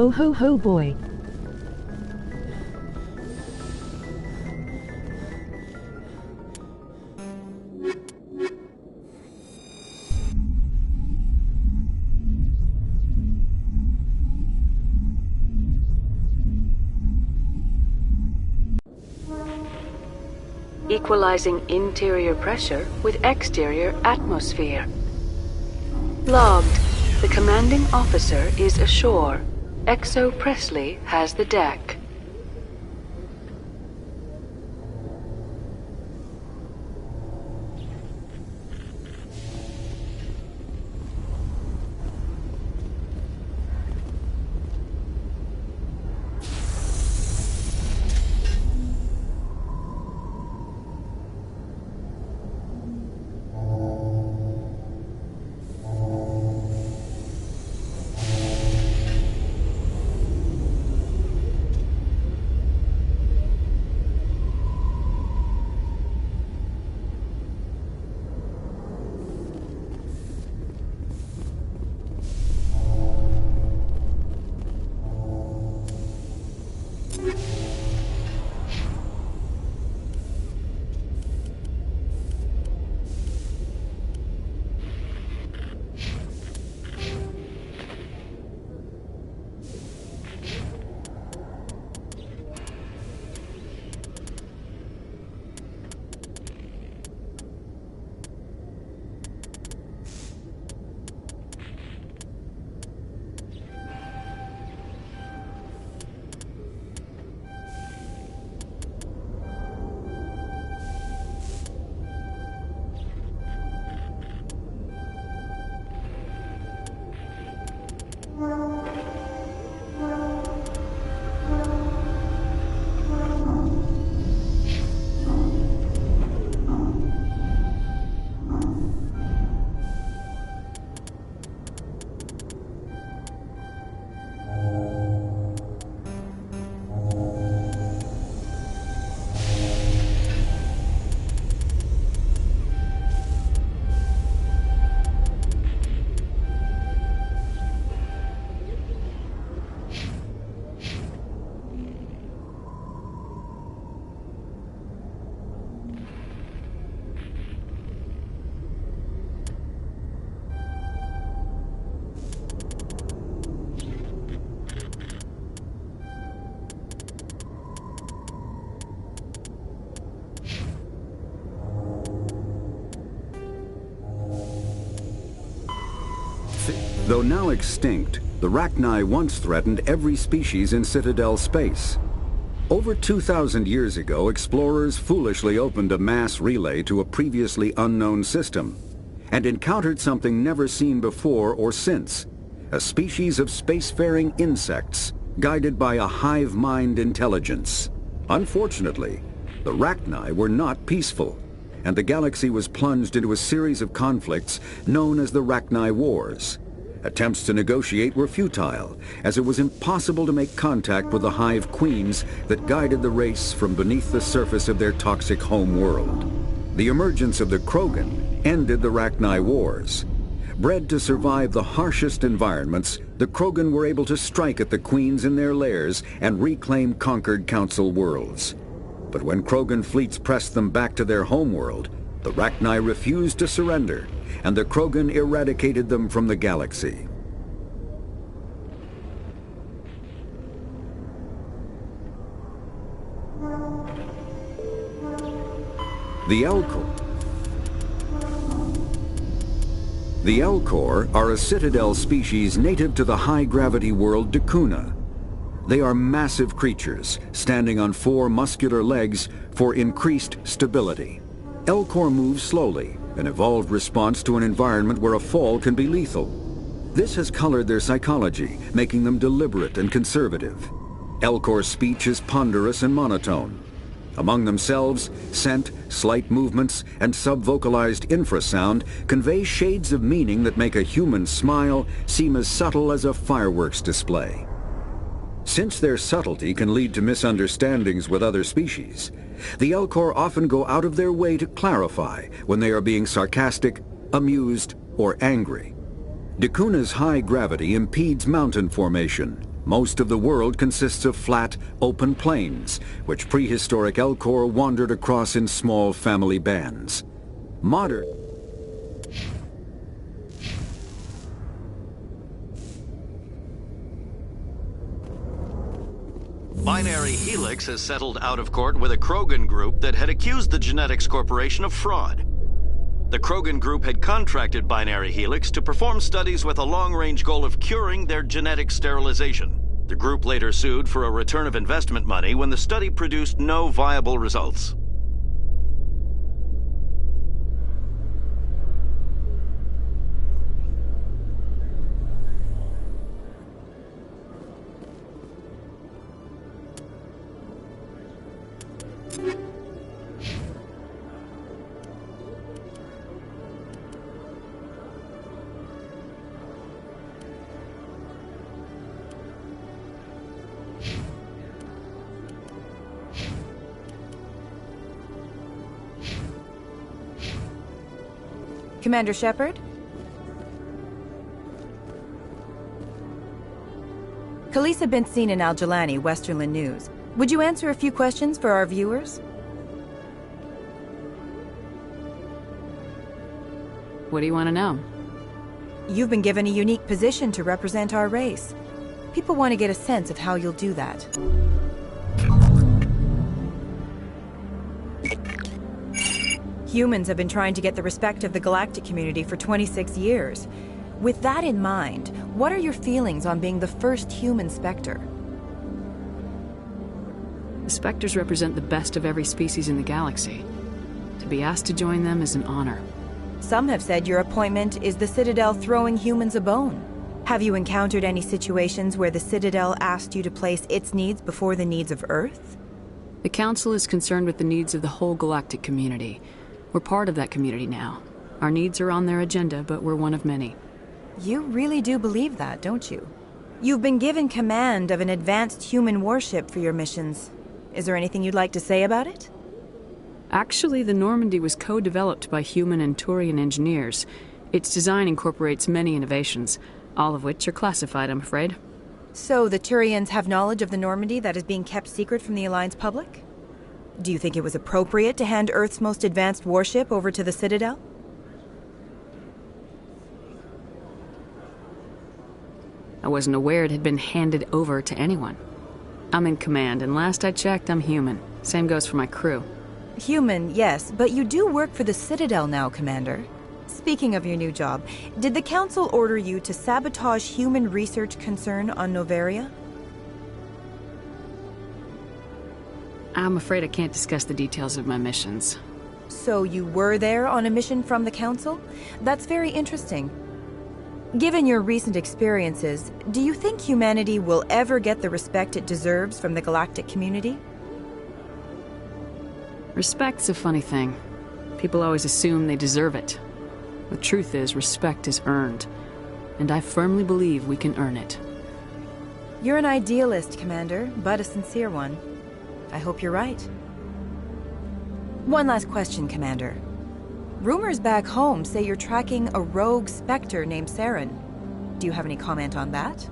Oh ho ho boy. Equalizing interior pressure with exterior atmosphere. Logged. The commanding officer is ashore. XO Presley has the deck. Though now extinct, the Rachni once threatened every species in Citadel space. Over 2,000 years ago, explorers foolishly opened a mass relay to a previously unknown system and encountered something never seen before or since, a species of spacefaring insects guided by a hive mind intelligence. Unfortunately, the Rachni were not peaceful, and the galaxy was plunged into a series of conflicts known as the Rachni Wars. Attempts to negotiate were futile, as it was impossible to make contact with the hive queens that guided the race from beneath the surface of their toxic home world. The emergence of the Krogan ended the Rachni Wars. Bred to survive the harshest environments, the Krogan were able to strike at the queens in their lairs and reclaim conquered Council worlds. But when Krogan fleets pressed them back to their homeworld, the Rachni refused to surrender, and the Krogan eradicated them from the galaxy. The Elcor are a Citadel species native to the high-gravity world D'Kuna. They are massive creatures, standing on 4 muscular legs for increased stability. Elcor move slowly, an evolved response to an environment where a fall can be lethal. This has colored their psychology, making them deliberate and conservative. Elcor's speech is ponderous and monotone. Among themselves, scent, slight movements, and sub-vocalized infrasound convey shades of meaning that make a human smile seem as subtle as a fireworks display. Since their subtlety can lead to misunderstandings with other species, the Elcor often go out of their way to clarify when they are being sarcastic, amused, or angry. D'Kuna's high gravity impedes mountain formation, Most of the world consists of flat, open plains, which prehistoric Elcor wandered across in small family bands. Modern... Binary Helix has settled out of court with a Krogan group that had accused the Genetics Corporation of fraud. The Krogan group had contracted Binary Helix to perform studies with a long-range goal of curing their genetic sterilization. The group later sued for a return of investment money when the study produced no viable results. Commander Shepard? Khaleesa been seen in Al-Jalani, Westerland News. Would you answer a few questions for our viewers? What do you want to know? You've been given a unique position to represent our race. People want to get a sense of how you'll do that. Humans have been trying to get the respect of the galactic community for 26 years. With that in mind, what are your feelings on being the first human Spectre? The Spectres represent the best of every species in the galaxy. To be asked to join them is an honor. Some have said your appointment is the Citadel throwing humans a bone. Have you encountered any situations where the Citadel asked you to place its needs before the needs of Earth? The Council is concerned with the needs of the whole galactic community. We're part of that community now. Our needs are on their agenda, but we're one of many. You really do believe that, don't you? You've been given command of an advanced human warship for your missions. Is there anything you'd like to say about it? Actually, the Normandy was co-developed by human and Turian engineers. Its design incorporates many innovations, all of which are classified, I'm afraid. So the Turians have knowledge of the Normandy that is being kept secret from the Alliance public? Do you think it was appropriate to hand Earth's most advanced warship over to the Citadel? I wasn't aware it had been handed over to anyone. I'm in command, and last I checked, I'm human. Same goes for my crew. Human, yes, but you do work for the Citadel now, Commander. Speaking of your new job, did the Council order you to sabotage human research concern on Noveria? I'm afraid I can't discuss the details of my missions. So you were there on a mission from the Council? That's very interesting. Given your recent experiences, do you think humanity will ever get the respect it deserves from the galactic community? Respect's a funny thing. People always assume they deserve it. The truth is, respect is earned. And I firmly believe we can earn it. You're an idealist, Commander, but a sincere one. I hope you're right. One last question, Commander. Rumors back home say you're tracking a rogue Spectre named Saren. Do you have any comment on that?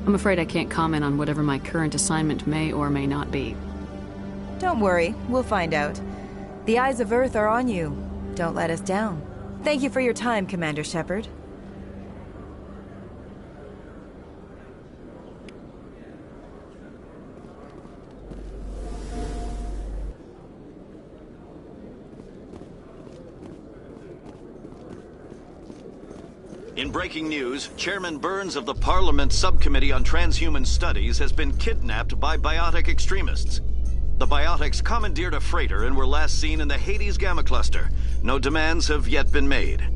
I'm afraid I can't comment on whatever my current assignment may or may not be. Don't worry, we'll find out. The eyes of Earth are on you. Don't let us down. Thank you for your time, Commander Shepard. In breaking news, Chairman Burns of the Parliament Subcommittee on Transhuman Studies has been kidnapped by biotic extremists. The biotics commandeered a freighter and were last seen in the Hades Gamma Cluster. No demands have yet been made.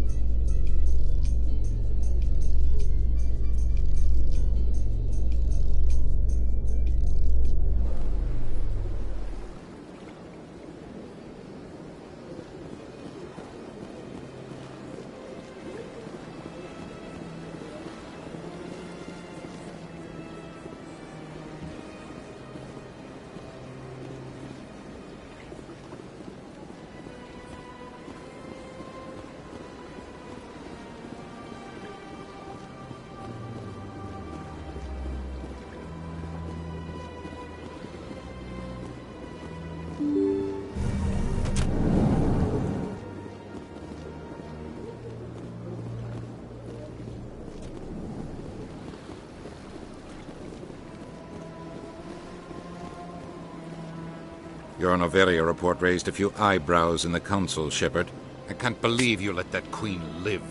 Your Noveria report raised a few eyebrows in the Council, Shepard. I can't believe you let that queen live.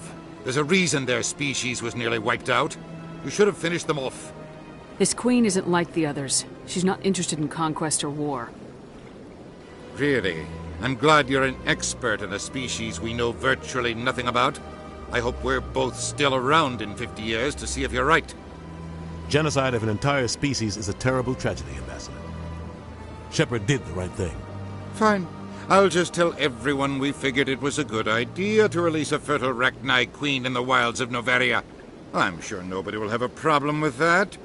There's a reason their species was nearly wiped out. You should have finished them off. This queen isn't like the others. She's not interested in conquest or war. Really? I'm glad you're an expert in a species we know virtually nothing about. I hope we're both still around in 50 years to see if you're right. Genocide of an entire species is a terrible tragedy, Ambassador. Shepard did the right thing. Fine. I'll just tell everyone we figured it was a good idea to release a fertile Rachni queen in the wilds of Noveria. I'm sure nobody will have a problem with that.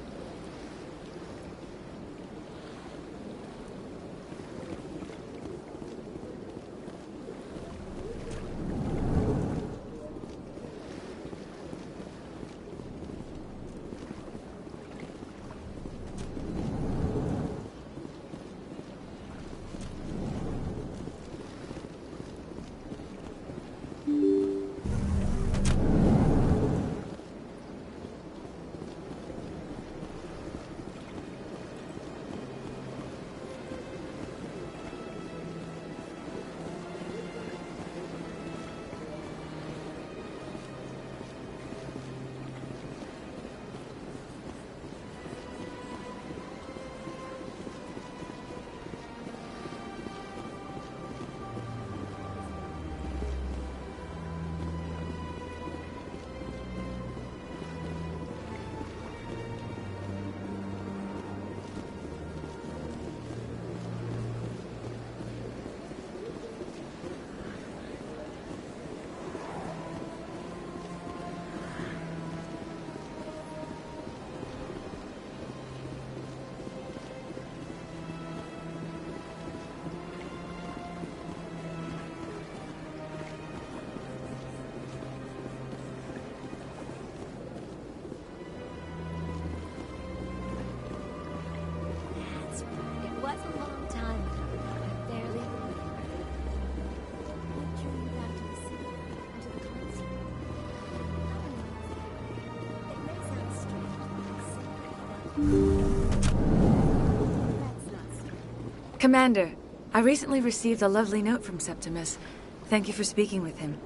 Commander, I recently received a lovely note from Septimus. Thank you for speaking with him.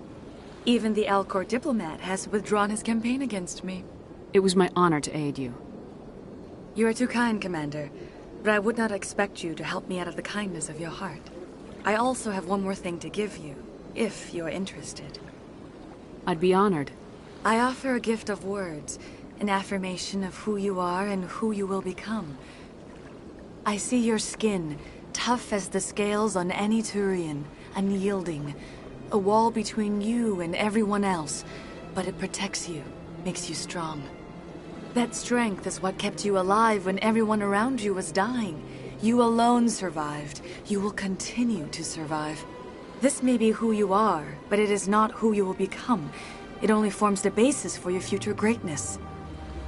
Even the Alcor diplomat has withdrawn his campaign against me. It was my honor to aid you. You are too kind, Commander, but I would not expect you to help me out of the kindness of your heart. I also have one more thing to give you, if you are interested. I'd be honored. I offer a gift of words, an affirmation of who you are and who you will become. I see your skin, tough as the scales on any Turian, unyielding, a wall between you and everyone else, but it protects you, makes you strong. That strength is what kept you alive when everyone around you was dying. You alone survived. You will continue to survive. This may be who you are, but it is not who you will become. It only forms the basis for your future greatness.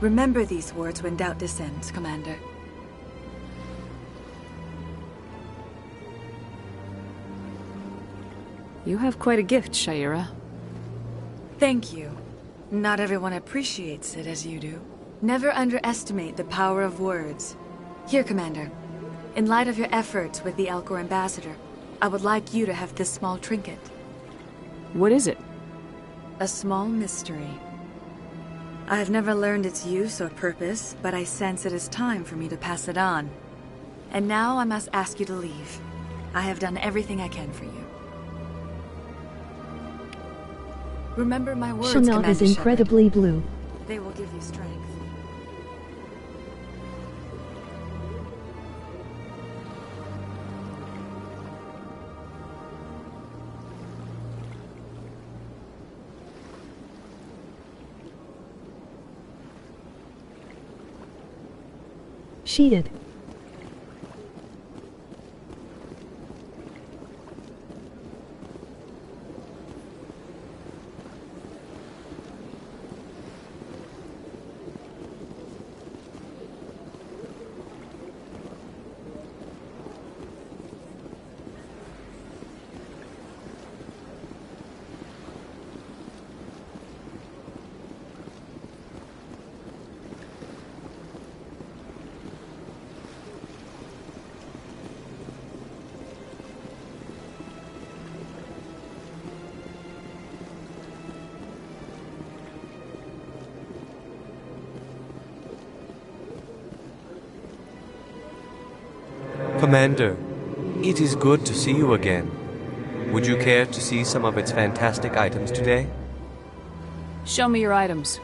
Remember these words when doubt descends, Commander. You have quite a gift, Sha'ira. Thank you. Not everyone appreciates it as you do. Never underestimate the power of words. Here, Commander. In light of your efforts with the Alcor ambassador, I would like you to have this small trinket. What is it? A small mystery. I have never learned its use or purpose, but I sense it is time for me to pass it on. And now I must ask you to leave. I have done everything I can for you. Remember my words, Chanel Commander is incredibly Shepard. blue. They will give you strength. Sheeted. Commander, it is good to see you again. Would you care to see some of its fantastic items today? Show me your items.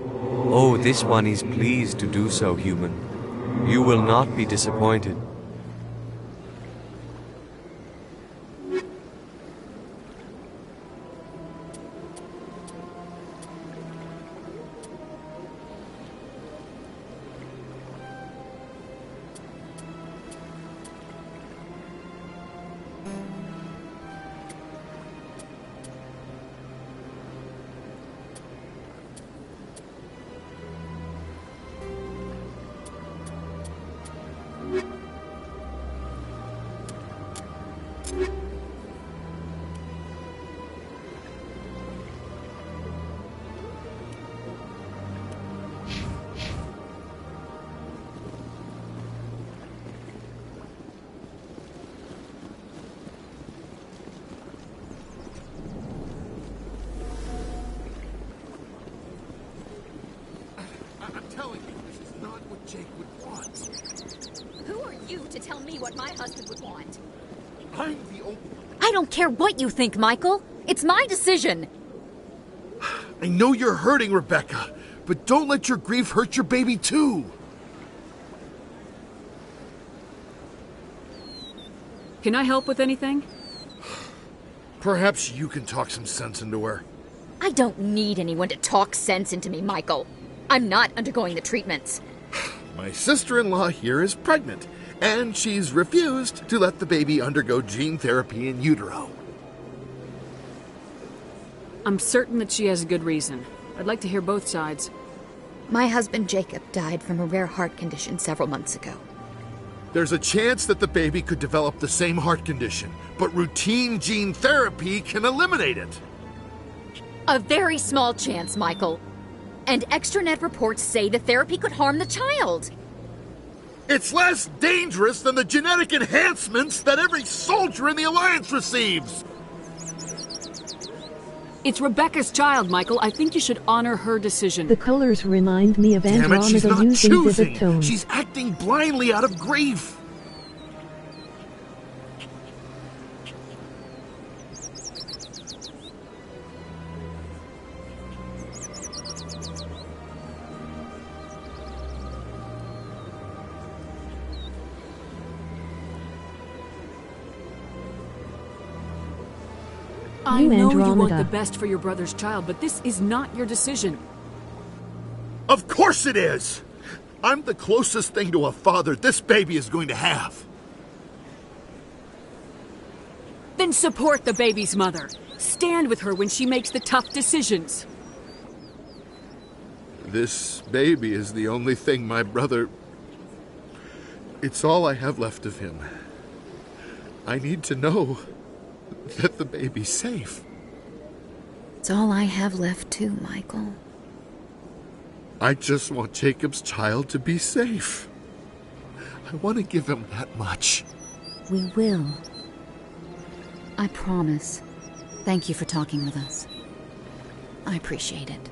Oh, this one is pleased to do so, human. You will not be disappointed. I'm telling you, this is not what Jake would want. Who are you to tell me what my husband would want? I'm the only... I don't care what you think, Michael. It's my decision. I know you're hurting, Rebecca, but don't let your grief hurt your baby too. Can I help with anything? Perhaps you can talk some sense into her. I don't need anyone to talk sense into me, Michael. I'm not undergoing the treatments. My sister-in-law here is pregnant, and she's refused to let the baby undergo gene therapy in utero. I'm certain that she has a good reason. I'd like to hear both sides. My husband Jacob died from a rare heart condition several months ago. There's a chance that the baby could develop the same heart condition, but routine gene therapy can eliminate it. A very small chance, Michael. And extranet reports say the therapy could harm the child. It's less dangerous than the genetic enhancements that every soldier in the Alliance receives. It's Rebecca's child, Michael. I think you should honor her decision. The colors remind me of Damn it, she's Andromeda not using choosing. vivid tones. She's acting blindly out of grief. I know you want Andromeda. the best for your brother's child, but this is not your decision. Of course it is! I'm the closest thing to a father this baby is going to have. Then support the baby's mother. Stand with her when she makes the tough decisions. This baby is the only thing my brother... It's all I have left of him. I need to know that the baby's safe. It's all I have left too, Michael. I just want Jacob's child to be safe. I want to give him that much. We will. I promise. Thank you for talking with us. I appreciate it.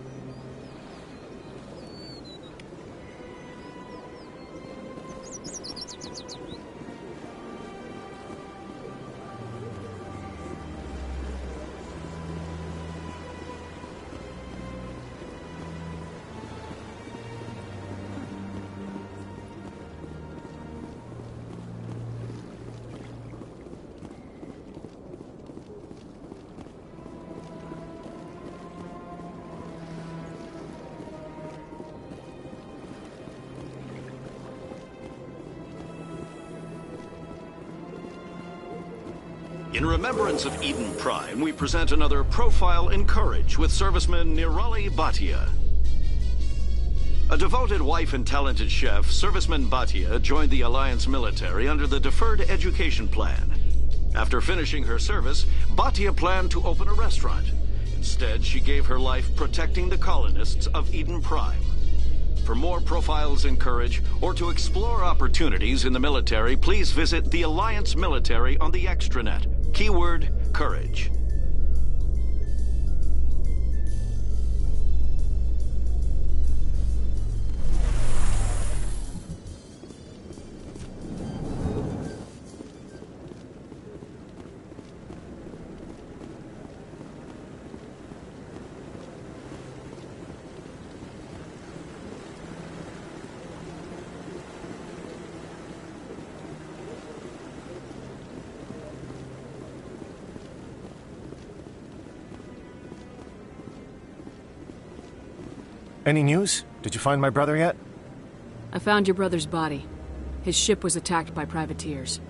In remembrance of Eden Prime, we present another profile in courage with serviceman Nirali Bhatia. A devoted wife and talented chef, serviceman Bhatia joined the Alliance military under the Deferred Education Plan. After finishing her service, Bhatia planned to open a restaurant. Instead, she gave her life protecting the colonists of Eden Prime. For more profiles in courage, or to explore opportunities in the military, please visit the Alliance military on the extranet. Keyword, courage. Any news? Did you find my brother yet? I found your brother's body. His ship was attacked by privateers.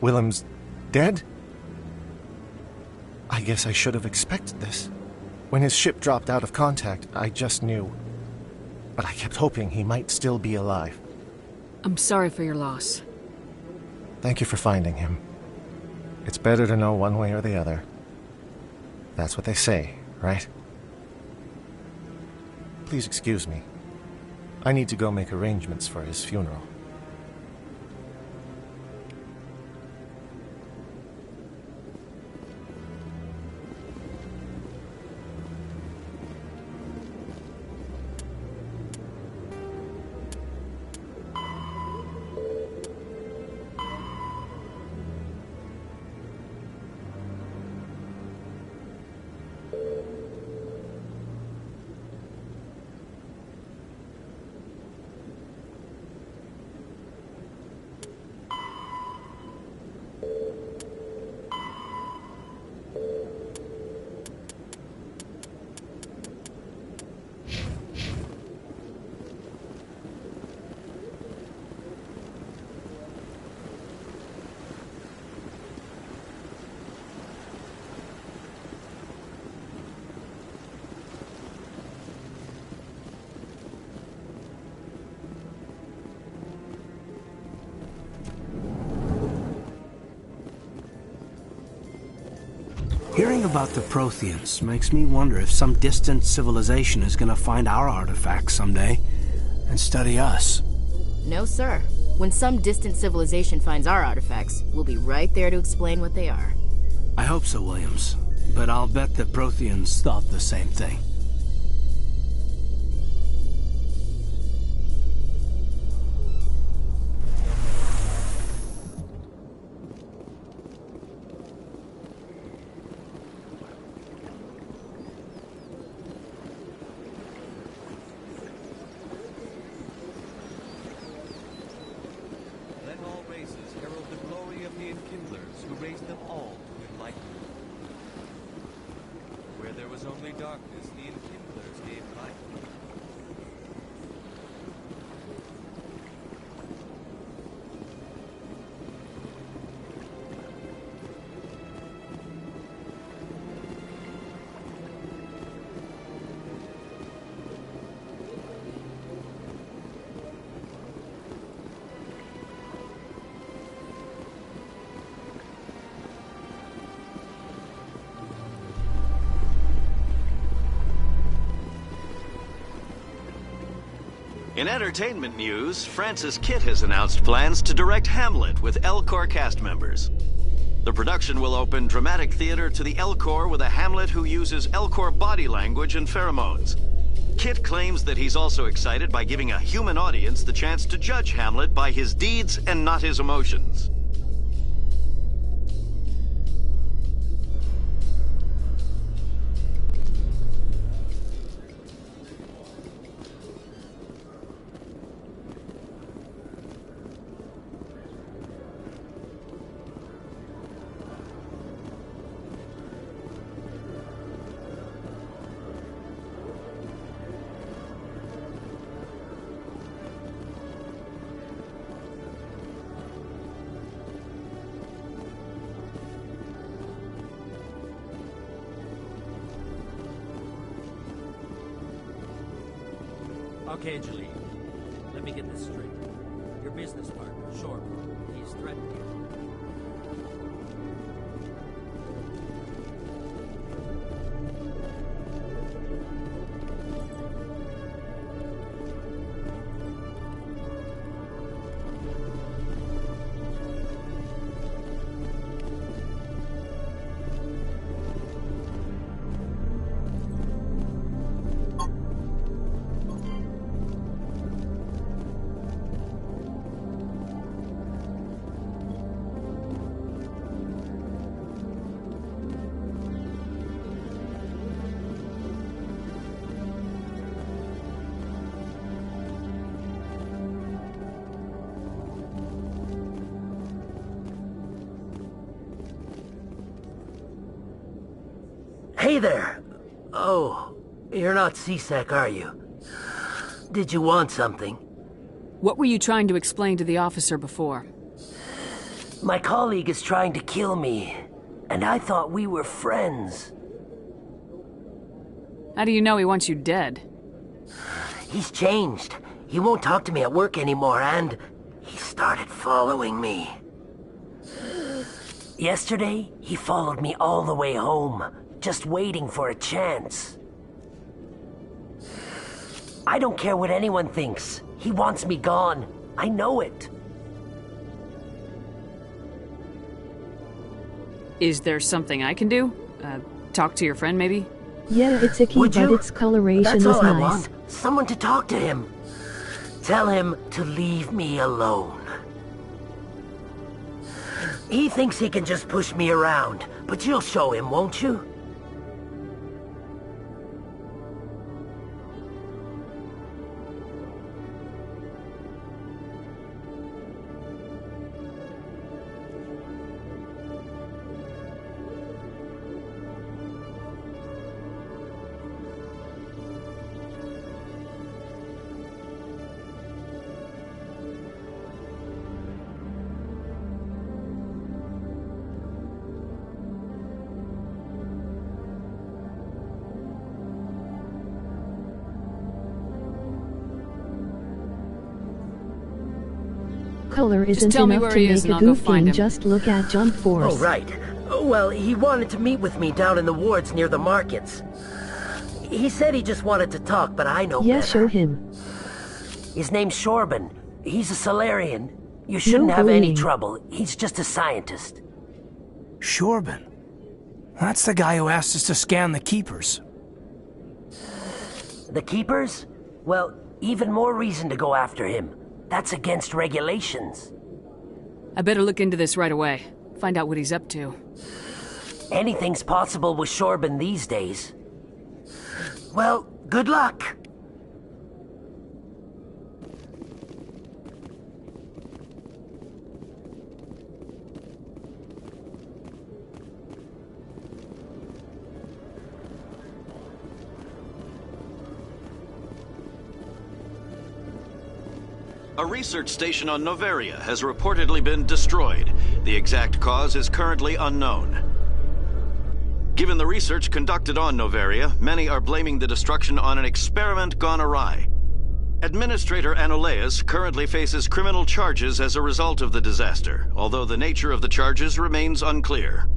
Willem's dead? I guess I should have expected this. When his ship dropped out of contact, I just knew. But I kept hoping he might still be alive. I'm sorry for your loss. Thank you for finding him. It's better to know one way or the other. That's what they say, right? Please excuse me. I need to go make arrangements for his funeral. Hearing about the Protheans makes me wonder if some distant civilization is gonna find our artifacts someday and study us. No, sir. When some distant civilization finds our artifacts, we'll be right there to explain what they are. I hope so, Williams. But I'll bet the Protheans thought the same thing. In entertainment news, Francis Kitt has announced plans to direct Hamlet with L-Corps cast members. The production will open dramatic theater to the L-Corps with a Hamlet who uses L-Corps body language and pheromones. Kitt claims that he's also excited by giving a human audience the chance to judge Hamlet by his deeds and not his emotions. Okay, Jaleel. Let me get this straight. Your business partner, Short, he's threatened you. Hey there! Oh, you're not CSEC, are you? Did you want something? What were you trying to explain to the officer before? My colleague is trying to kill me, and I thought we were friends. How do you know he wants you dead? He's changed. He won't talk to me at work anymore, and he started following me. Yesterday, he followed me all the way home, just waiting for a chance. I don't care what anyone thinks. He wants me gone. I know it. Is there something I can do? Talk to your friend, maybe? Yeah, it's icky, but its coloration That's is all I nice. want. Someone to talk to him. Tell him to leave me alone. He thinks he can just push me around, but you'll show him, won't you? Color isn't tell me enough where to he is make and a I'll go goof find game, him. just look at Jump Force. Oh, right. Well, he wanted to meet with me down in the wards near the markets. He said he just wanted to talk, but I know Yeah, better. show him. His name's Shorban. He's a Solarian. You shouldn't have any bullying. trouble. He's just a scientist. Shorban. That's the guy who asked us to scan the Keepers. The Keepers? Well, even more reason to go after him. That's against regulations. I better look into this right away. Find out what he's up to. Anything's possible with Shorban these days. Well, good luck. A research station on Noveria has reportedly been destroyed. The exact cause is currently unknown. Given the research conducted on Noveria, many are blaming the destruction on an experiment gone awry. Administrator Antaeus currently faces criminal charges as a result of the disaster, although the nature of the charges remains unclear.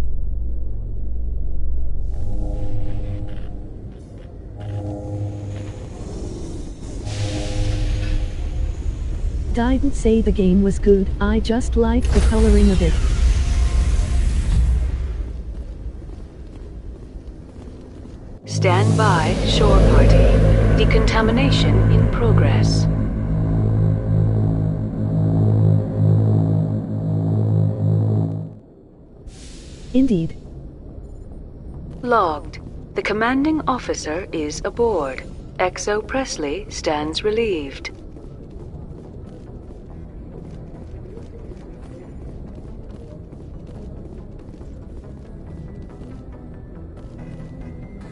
Didn't say the game was good, I just liked the coloring of it. Stand by, shore party. Decontamination in progress. Indeed. Logged. The commanding officer is aboard. XO Presley stands relieved.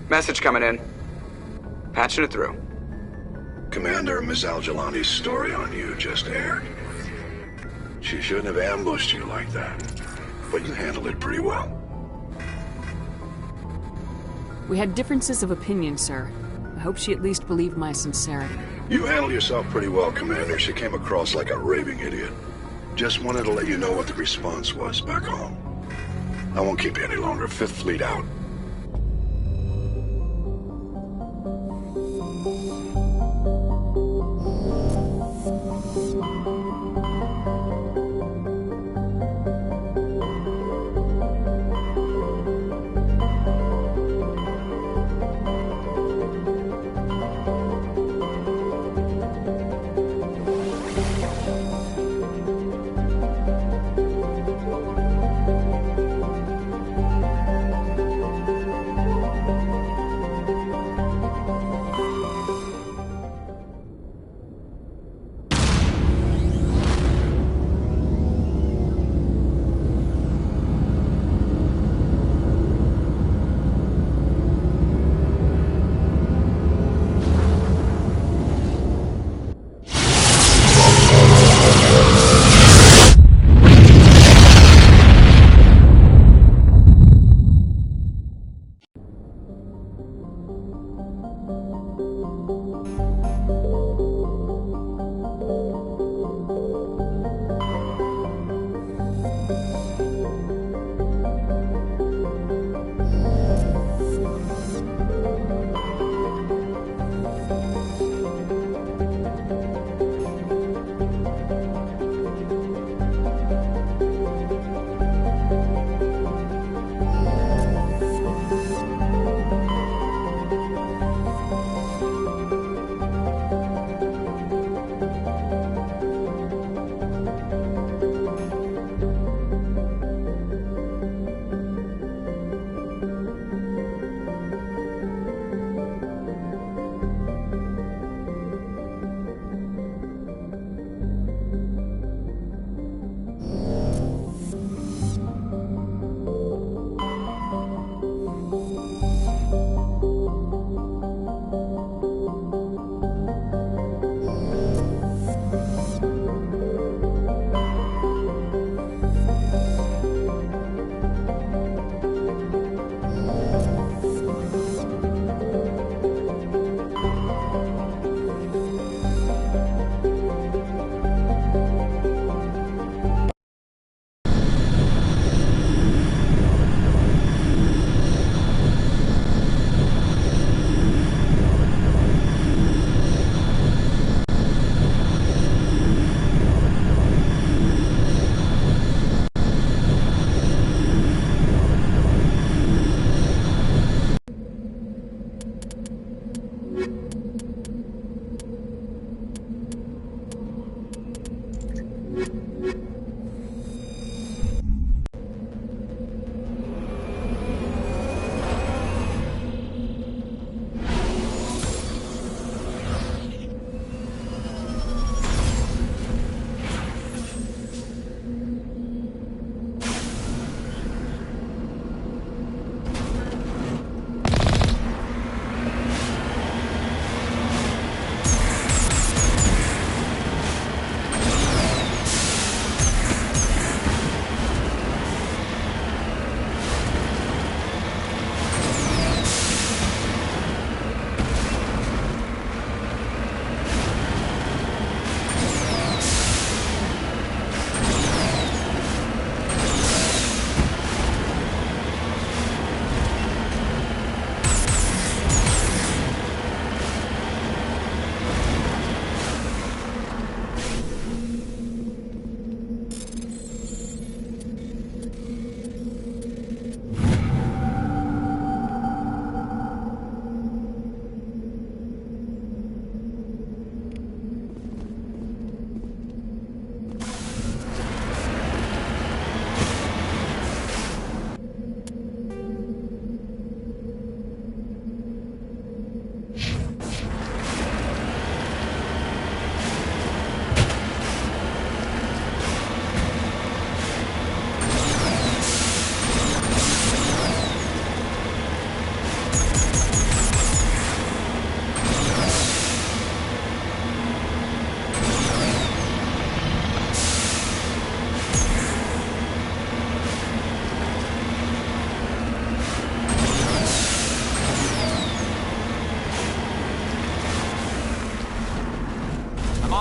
Message coming in. Patching it through. Commander, Ms. Al-Jalani's story on you just aired. She shouldn't have ambushed you like that, but you handled it pretty well. We had differences of opinion, sir. I hope she at least believed my sincerity. You handled yourself pretty well, Commander. She came across like a raving idiot. Just wanted to let you know what the response was back home. I won't keep you any longer. Fifth Fleet out.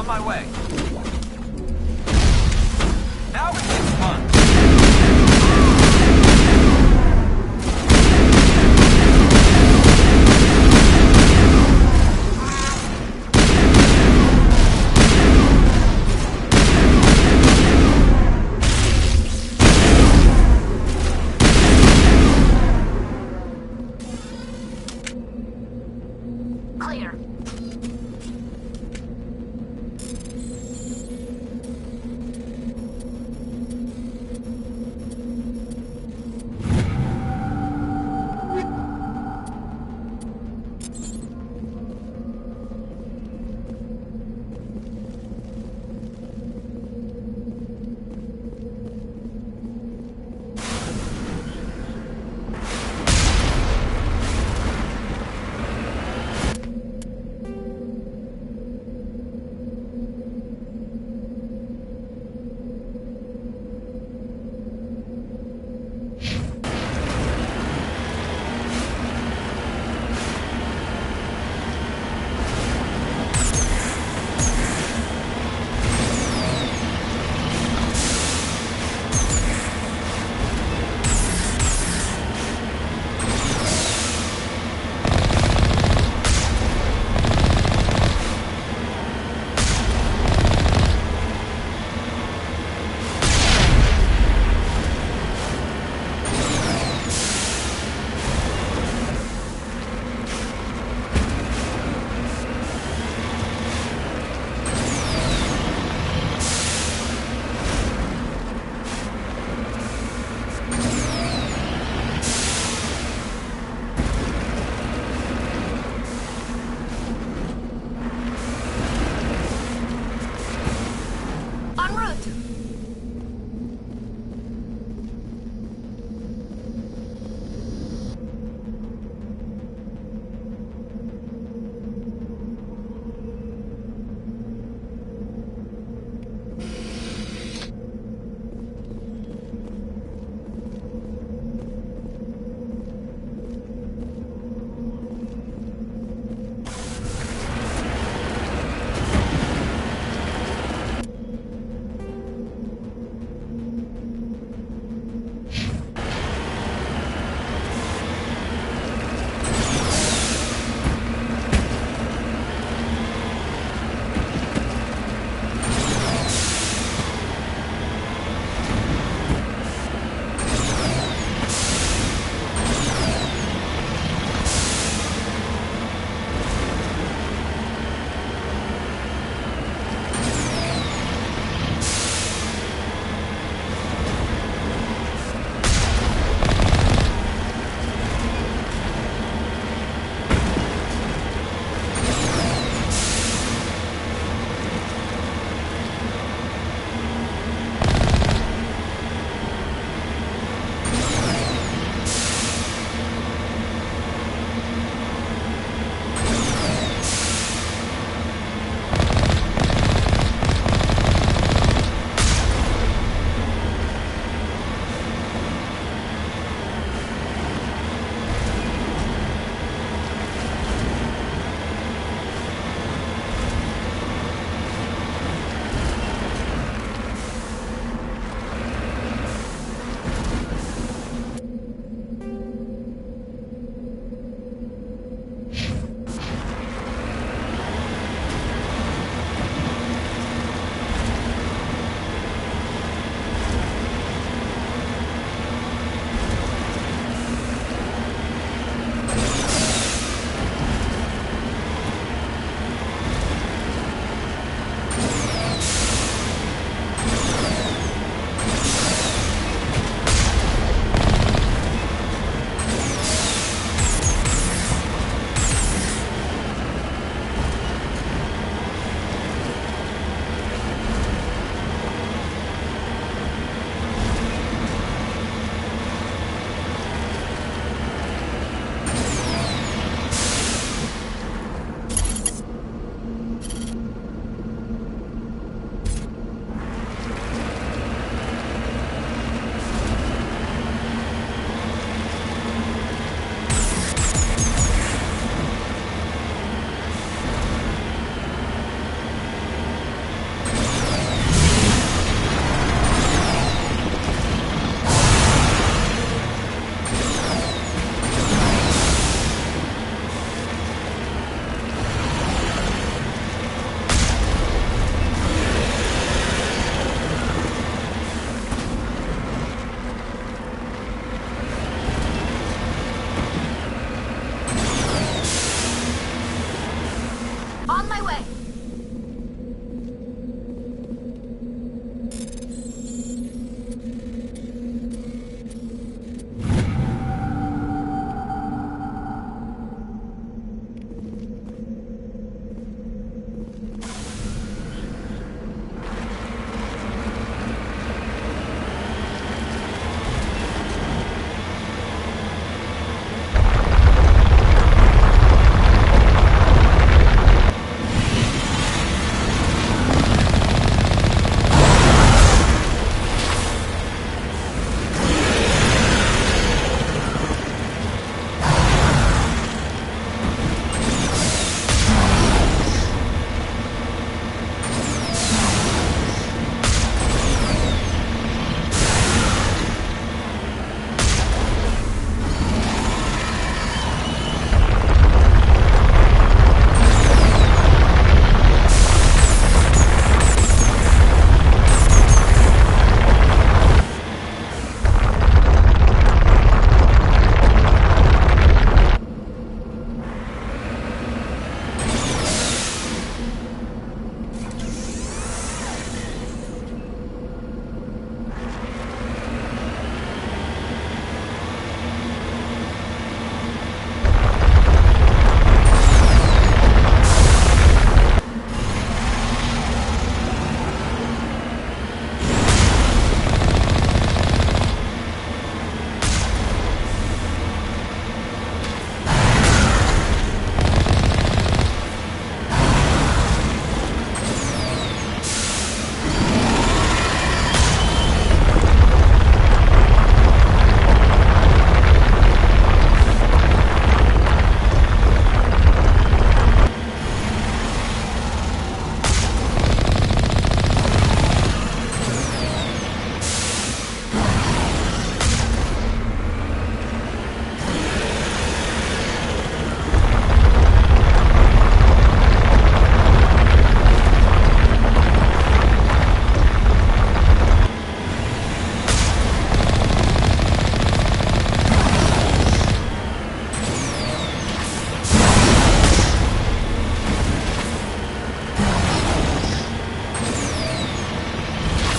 on my way. Now we can fun.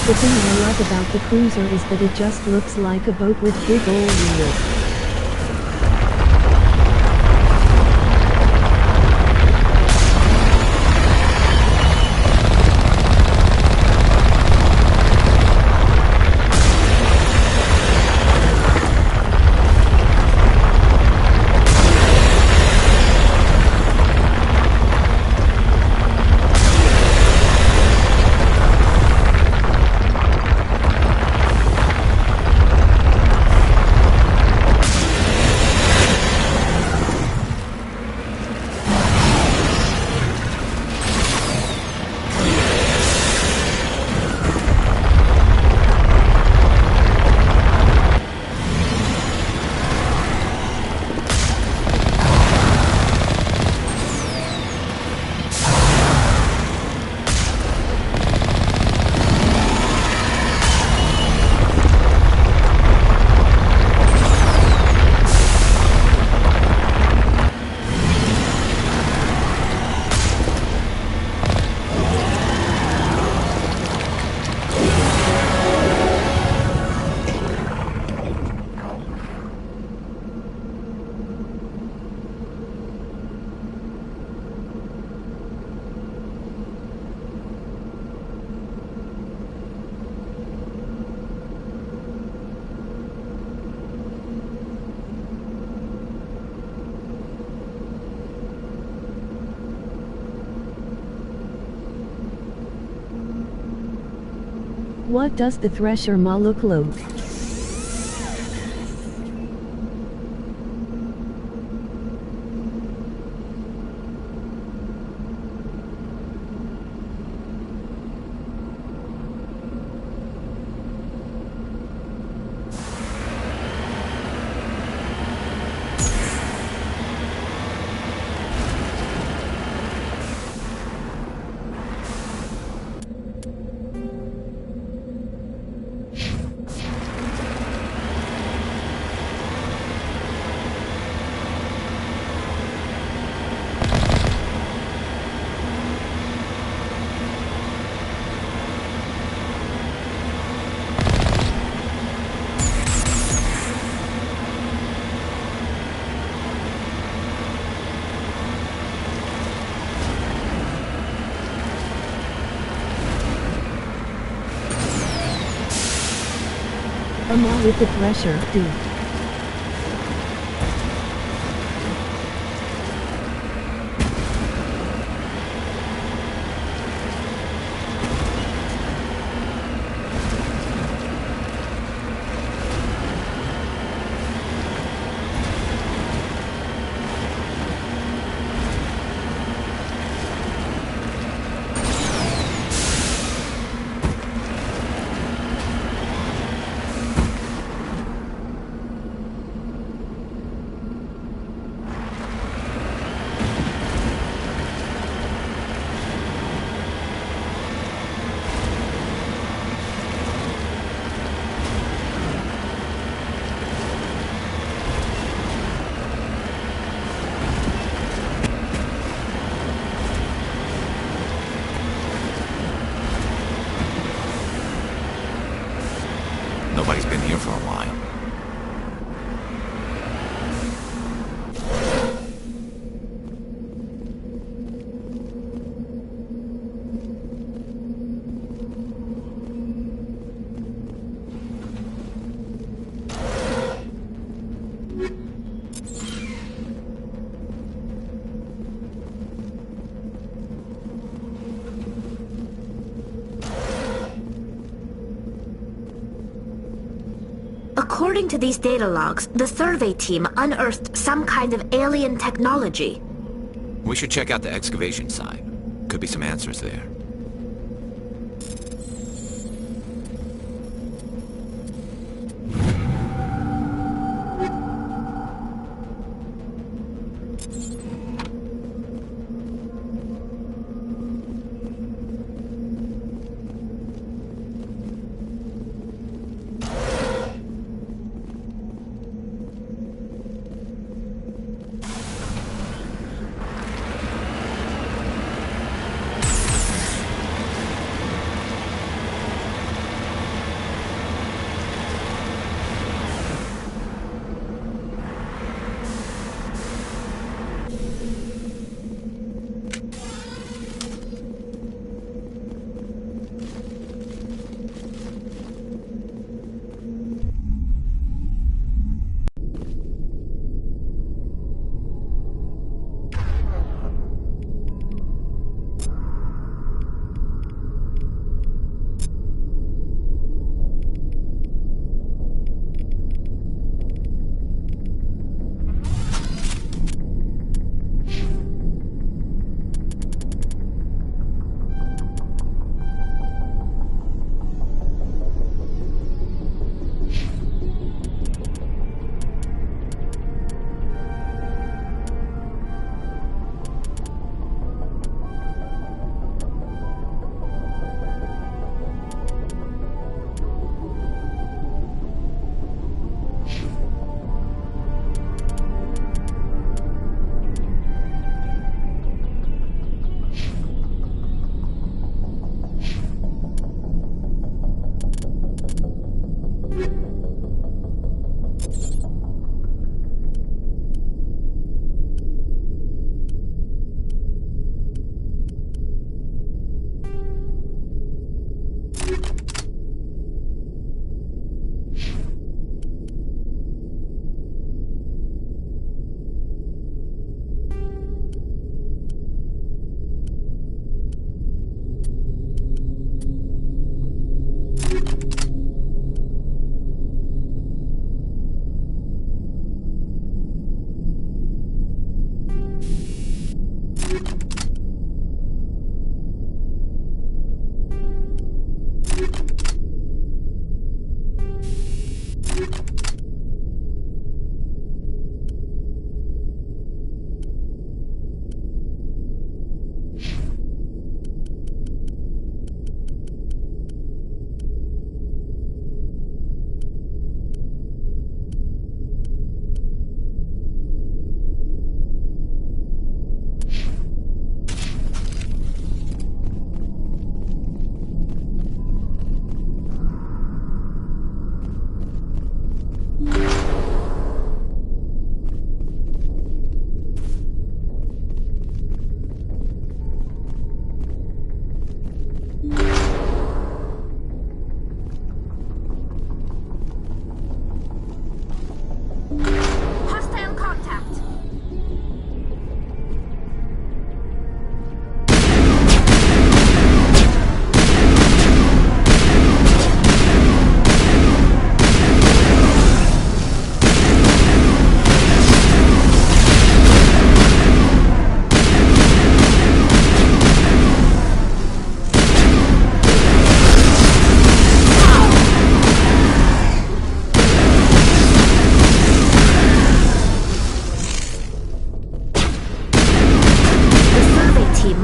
The thing I love about the cruiser is that it just looks like a boat with big old wheels. What does the Thresher MAW look like? A MAW with the Thresher, dude. Nobody's been here for a while. According to these data logs, the survey team unearthed some kind of alien technology. We should check out the excavation site. Could be some answers there.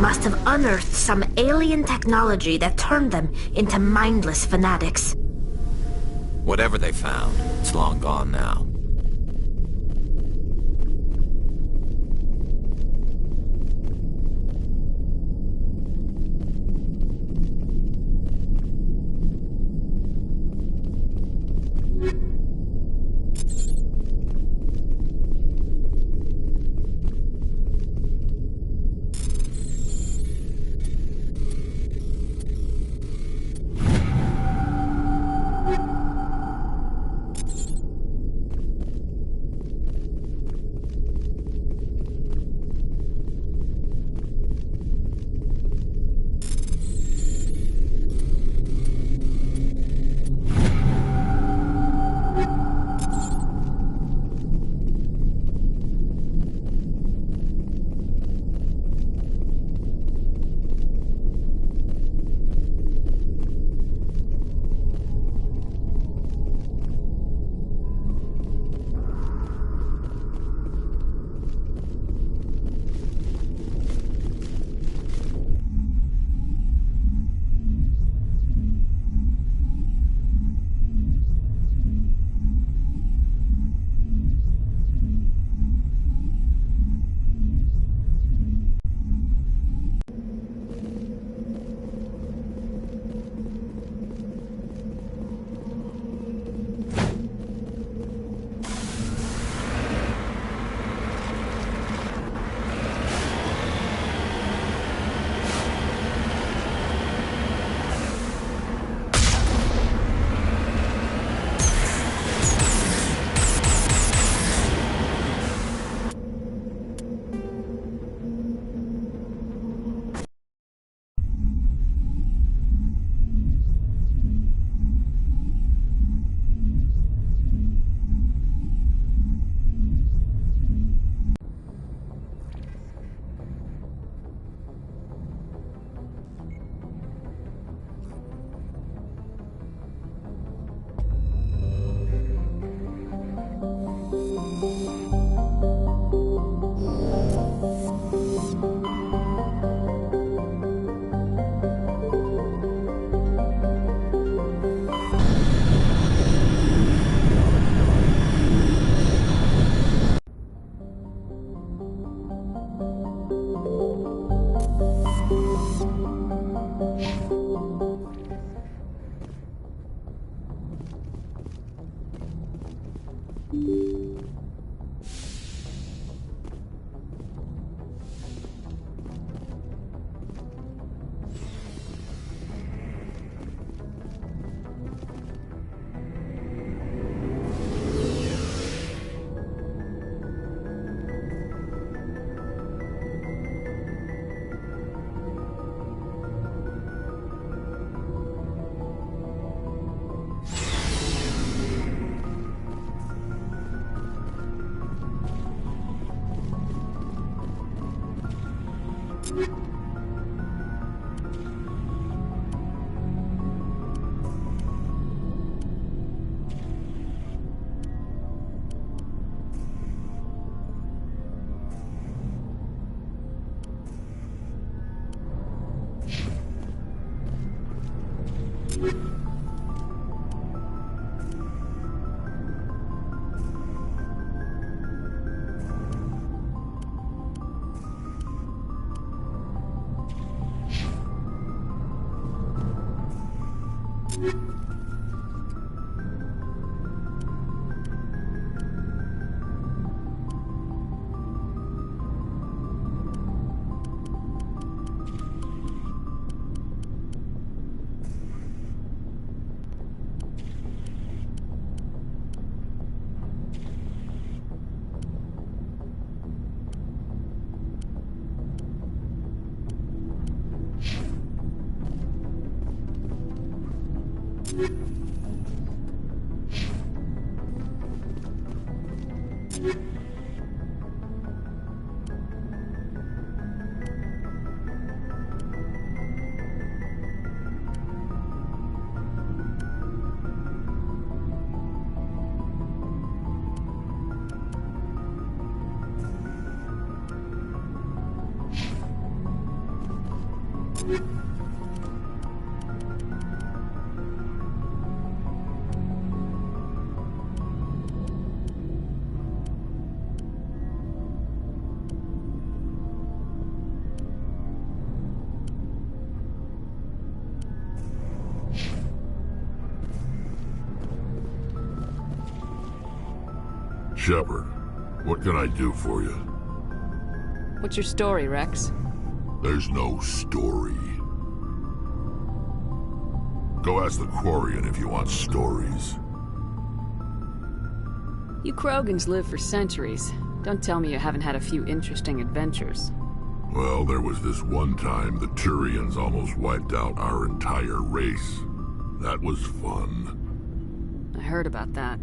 must have unearthed some alien technology that turned them into mindless fanatics. Whatever they found, it's long gone now. Shepard, what can I do for you? What's your story, Rex? There's no story. Go ask the Quarian if you want stories. You Krogans live for centuries. Don't tell me you haven't had a few interesting adventures. Well, there was this one time the Turians almost wiped out our entire race. That was fun. I heard about that.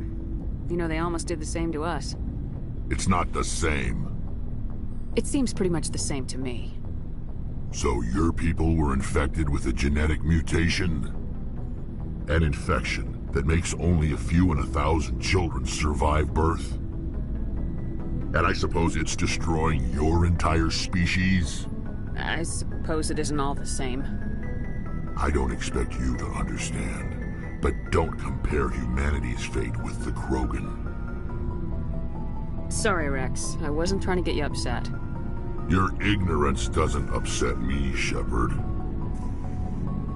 You know, they almost did the same to us. It's not the same. It seems pretty much the same to me. So your people were infected with a genetic mutation? An infection that makes only a few in 1,000 children survive birth? And I suppose it's destroying your entire species? I suppose it isn't all the same. I don't expect you to understand. But don't compare humanity's fate with the Krogan. Sorry, Rex. I wasn't trying to get you upset. Your ignorance doesn't upset me, Shepard.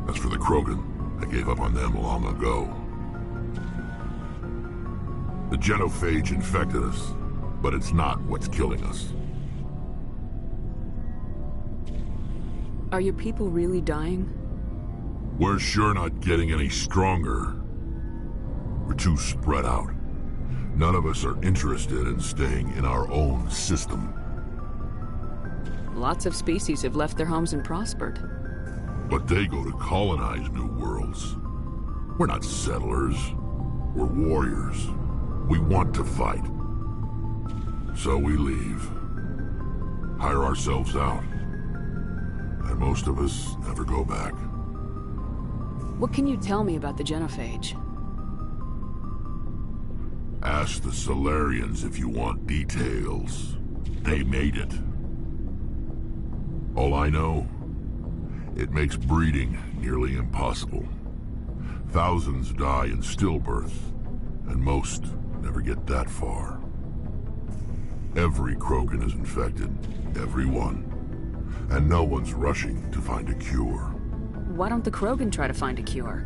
As for the Krogan, I gave up on them long ago. The genophage infected us, but it's not what's killing us. Are your people really dying? We're sure not getting any stronger. We're too spread out. None of us are interested in staying in our own system. Lots of species have left their homes and prospered. But they go to colonize new worlds. We're not settlers. We're warriors. We want to fight. So we leave. Hire ourselves out. And most of us never go back. What can you tell me about the genophage? Ask the Solarians if you want details. They made it. All I know, it makes breeding nearly impossible. Thousands die in stillbirth, and most never get that far. Every Krogan is infected, every one. And no one's rushing to find a cure. Why don't the Krogan try to find a cure?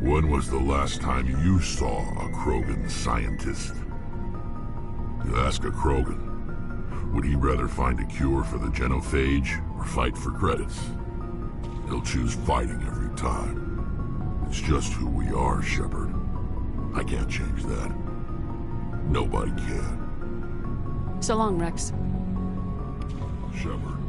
When was the last time you saw a Krogan scientist? You ask a Krogan, would he rather find a cure for the genophage or fight for credits? He'll choose fighting every time. It's just who we are, Shepard. I can't change that. Nobody can. So long, Rex. Shepard.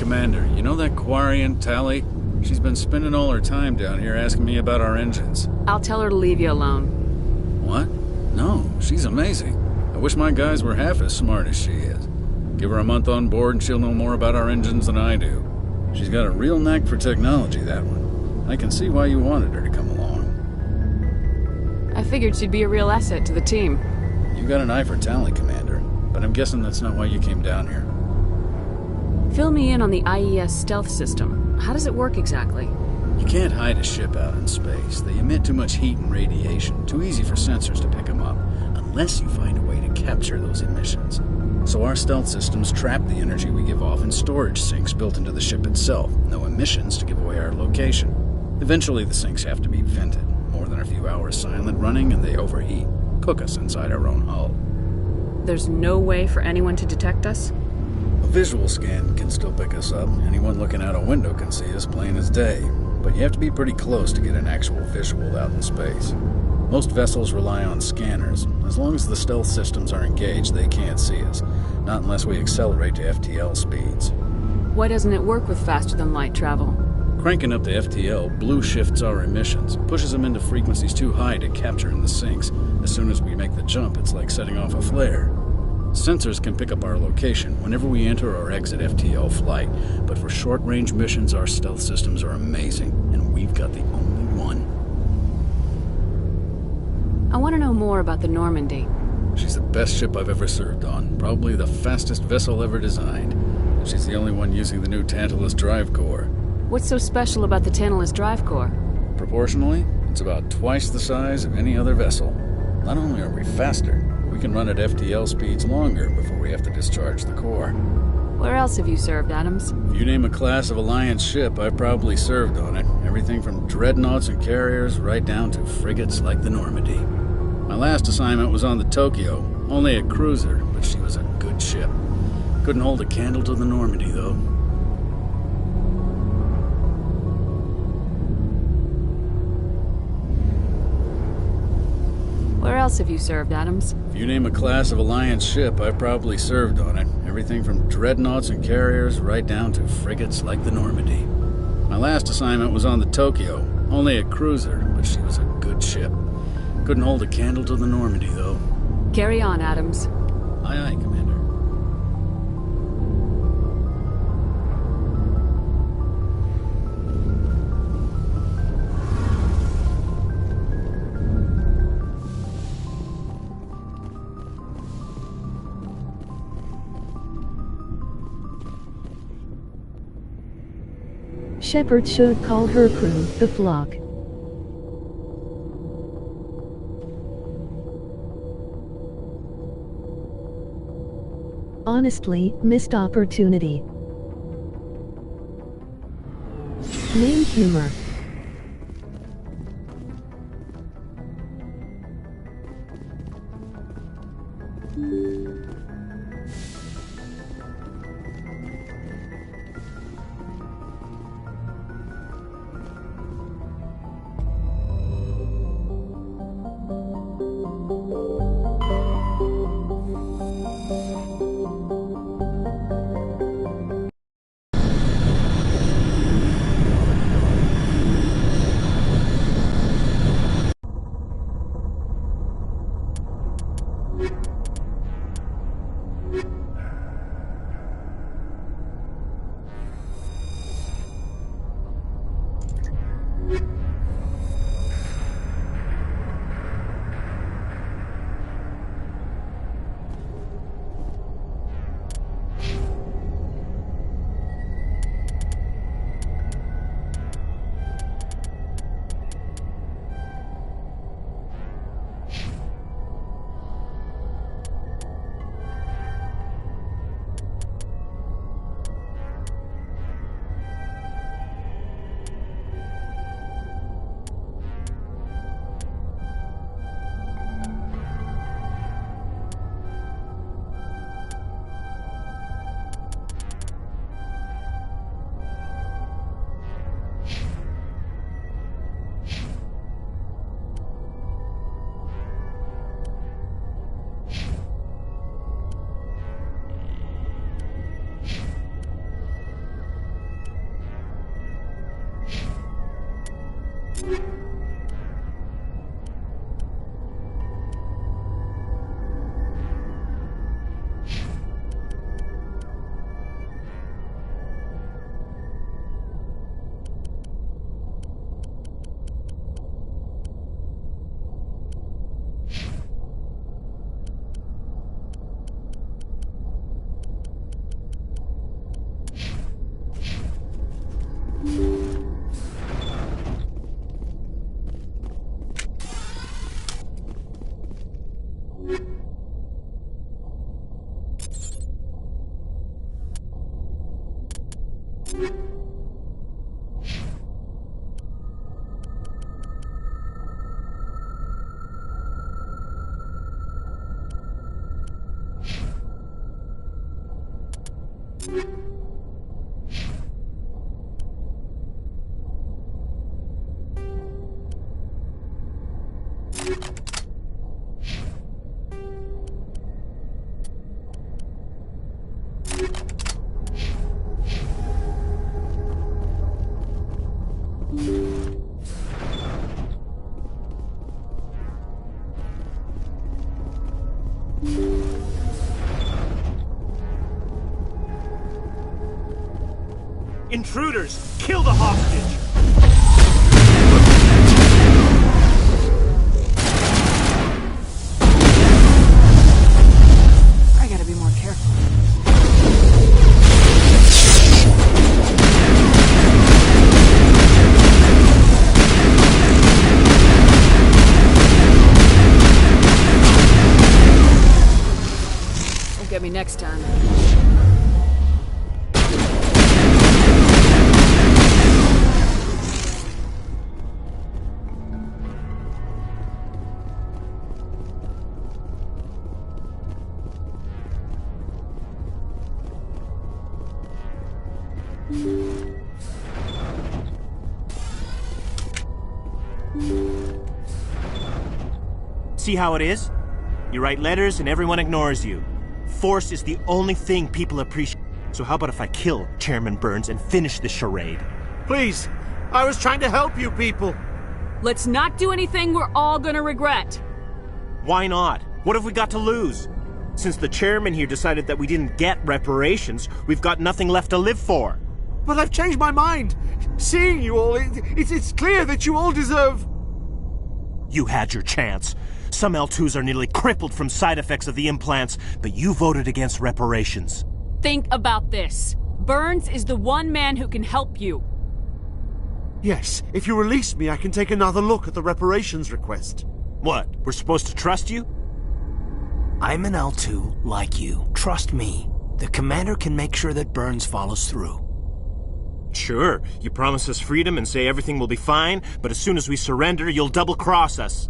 Commander, you know that Quarian, Tally? She's been spending all her time down here asking me about our engines. I'll tell her to leave you alone. What? No, she's amazing. I wish my guys were half as smart as she is. Give her a month on board and she'll know more about our engines than I do. She's got a real knack for technology, that one. I can see why you wanted her to come along. I figured she'd be a real asset to the team. You got an eye for Tally, Commander, but I'm guessing that's not why you came down here. Fill me in on the IES stealth system. How does it work exactly? You can't hide a ship out in space. They emit too much heat and radiation. Too easy for sensors to pick them up, unless you find a way to capture those emissions. So our stealth systems trap the energy we give off in storage sinks built into the ship itself. No emissions to give away our location. Eventually the sinks have to be vented. More than a few hours silent running and they overheat. Cook us inside our own hull. There's no way for anyone to detect us? visual scan can still pick us up. Anyone looking out a window can see us plain as day. But you have to be pretty close to get an actual visual out in space. Most vessels rely on scanners. As long as the stealth systems are engaged, they can't see us. Not unless we accelerate to FTL speeds. Why doesn't it work with faster-than-light travel? Cranking up the FTL blue shifts our emissions, pushes them into frequencies too high to capture in the sinks. As soon as we make the jump, it's like setting off a flare. Sensors can pick up our location whenever we enter or exit FTL flight, but for short-range missions, our stealth systems are amazing, and we've got the only one. I want to know more about the Normandy. She's the best ship I've ever served on, probably the fastest vessel ever designed. She's the only one using the new Tantalus drive core. What's so special about the Tantalus drive core? Proportionally, it's about twice the size of any other vessel. Not only are we faster, we can run at FTL speeds longer before we have to discharge the core. Where else have you served, Adams? If you name a class of Alliance ship, I've probably served on it. Everything from dreadnoughts and carriers right down to frigates like the Normandy. My last assignment was on the Tokyo, only a cruiser, but she was a good ship. Couldn't hold a candle to the Normandy, though. Where else have you served, Adams? If you name a class of Alliance ship, I've probably served on it. Everything from dreadnoughts and carriers right down to frigates like the Normandy. My last assignment was on the Tokyo, only a cruiser, but she was a good ship. Couldn't hold a candle to the Normandy, though. Carry on, Adams. Aye, aye, Commander. Shepard should call her crew the flock. Honestly, missed opportunity. Name humor. Intruders! Kill the hostage! I gotta be more careful. Won't get me next time. See how it is? You write letters and everyone ignores you. Force is the only thing people appreciate. So how about if I kill Chairman Burns and finish this charade? Please! I was trying to help you people! Let's not do anything we're all gonna regret. Why not? What have we got to lose? Since the chairman here decided that we didn't get reparations, we've got nothing left to live for. But I've changed my mind. Seeing you all, it's clear that you all deserve... You had your chance. Some L2s are nearly crippled from side effects of the implants, but you voted against reparations. Think about this. Burns is the one man who can help you. Yes, if you release me, I can take another look at the reparations request. What, we're supposed to trust you? I'm an L2 like you. Trust me. The commander can make sure that Burns follows through. Sure, you promise us freedom and say everything will be fine, but as soon as we surrender, you'll double-cross us.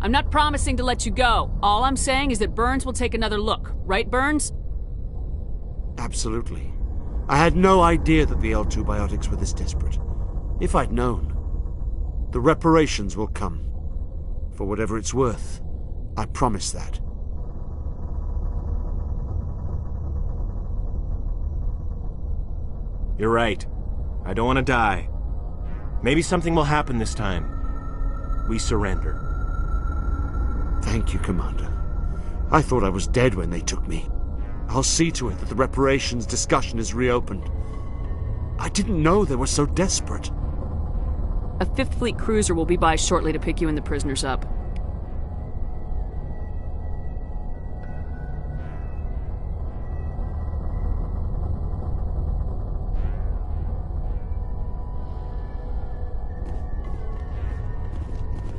I'm not promising to let you go. All I'm saying is that Burns will take another look. Right, Burns? Absolutely. I had no idea that the L2 biotics were this desperate. If I'd known, the reparations will come. For whatever it's worth, I promise that. You're right. I don't want to die. Maybe something will happen this time. We surrender. Thank you, Commander. I thought I was dead when they took me. I'll see to it that the reparations discussion is reopened. I didn't know they were so desperate. A 5th Fleet cruiser will be by shortly to pick you and the prisoners up.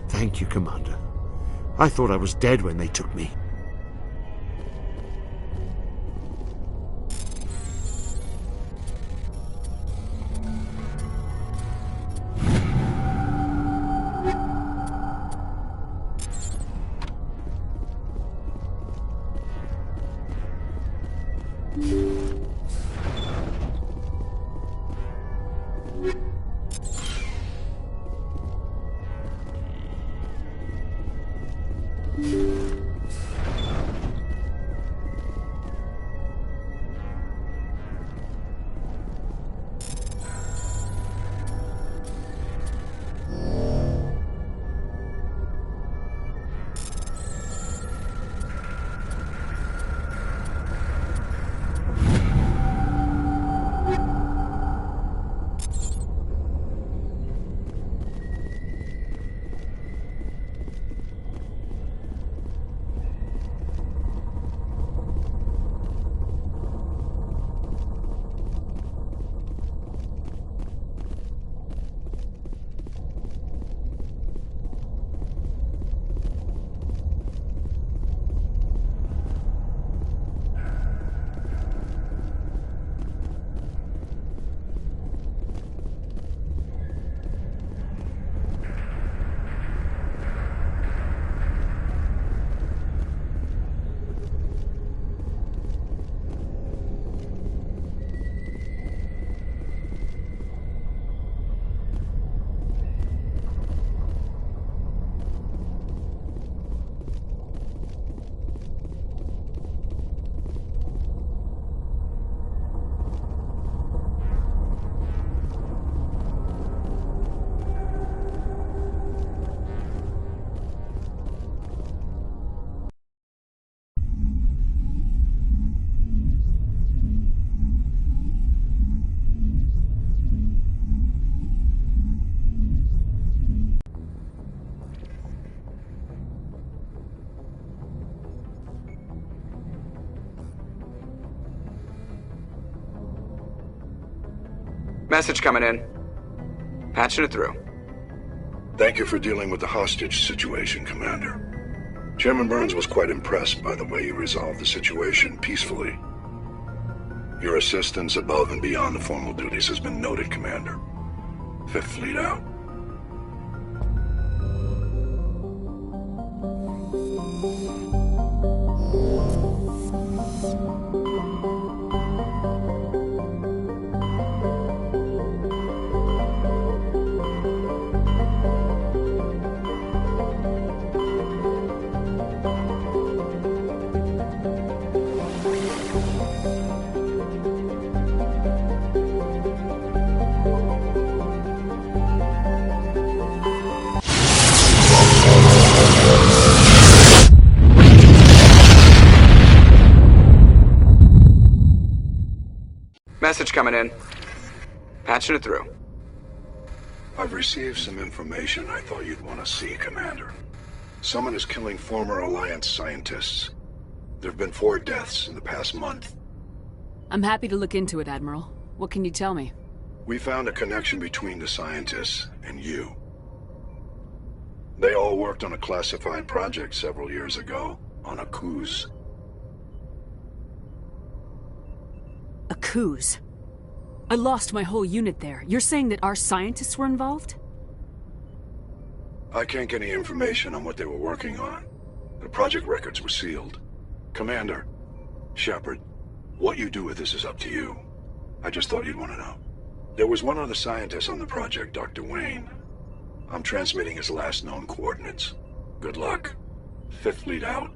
Thank you, Commander. I thought I was dead when they took me. Message coming in. Patching it through. Thank you for dealing with the hostage situation, Commander. Chairman Burns was quite impressed by the way you resolved the situation peacefully. Your assistance above and beyond the formal duties has been noted, Commander. Fifth Fleet out. Message coming in. Patching it through. I've received some information I thought you'd want to see, Commander. Someone is killing former Alliance scientists. There have been 4 deaths in the past month. I'm happy to look into it, Admiral. What can you tell me? We found a connection between the scientists and you. They all worked on a classified project several years ago, on a cruise. A coup? I lost my whole unit there. You're saying that our scientists were involved? I can't get any information on what they were working on. The project records were sealed. Commander, Shepard, what you do with this is up to you. I just thought you'd want to know. There was one other scientist on the project, Dr. Wayne. I'm transmitting his last known coordinates. Good luck. Fifth Fleet out.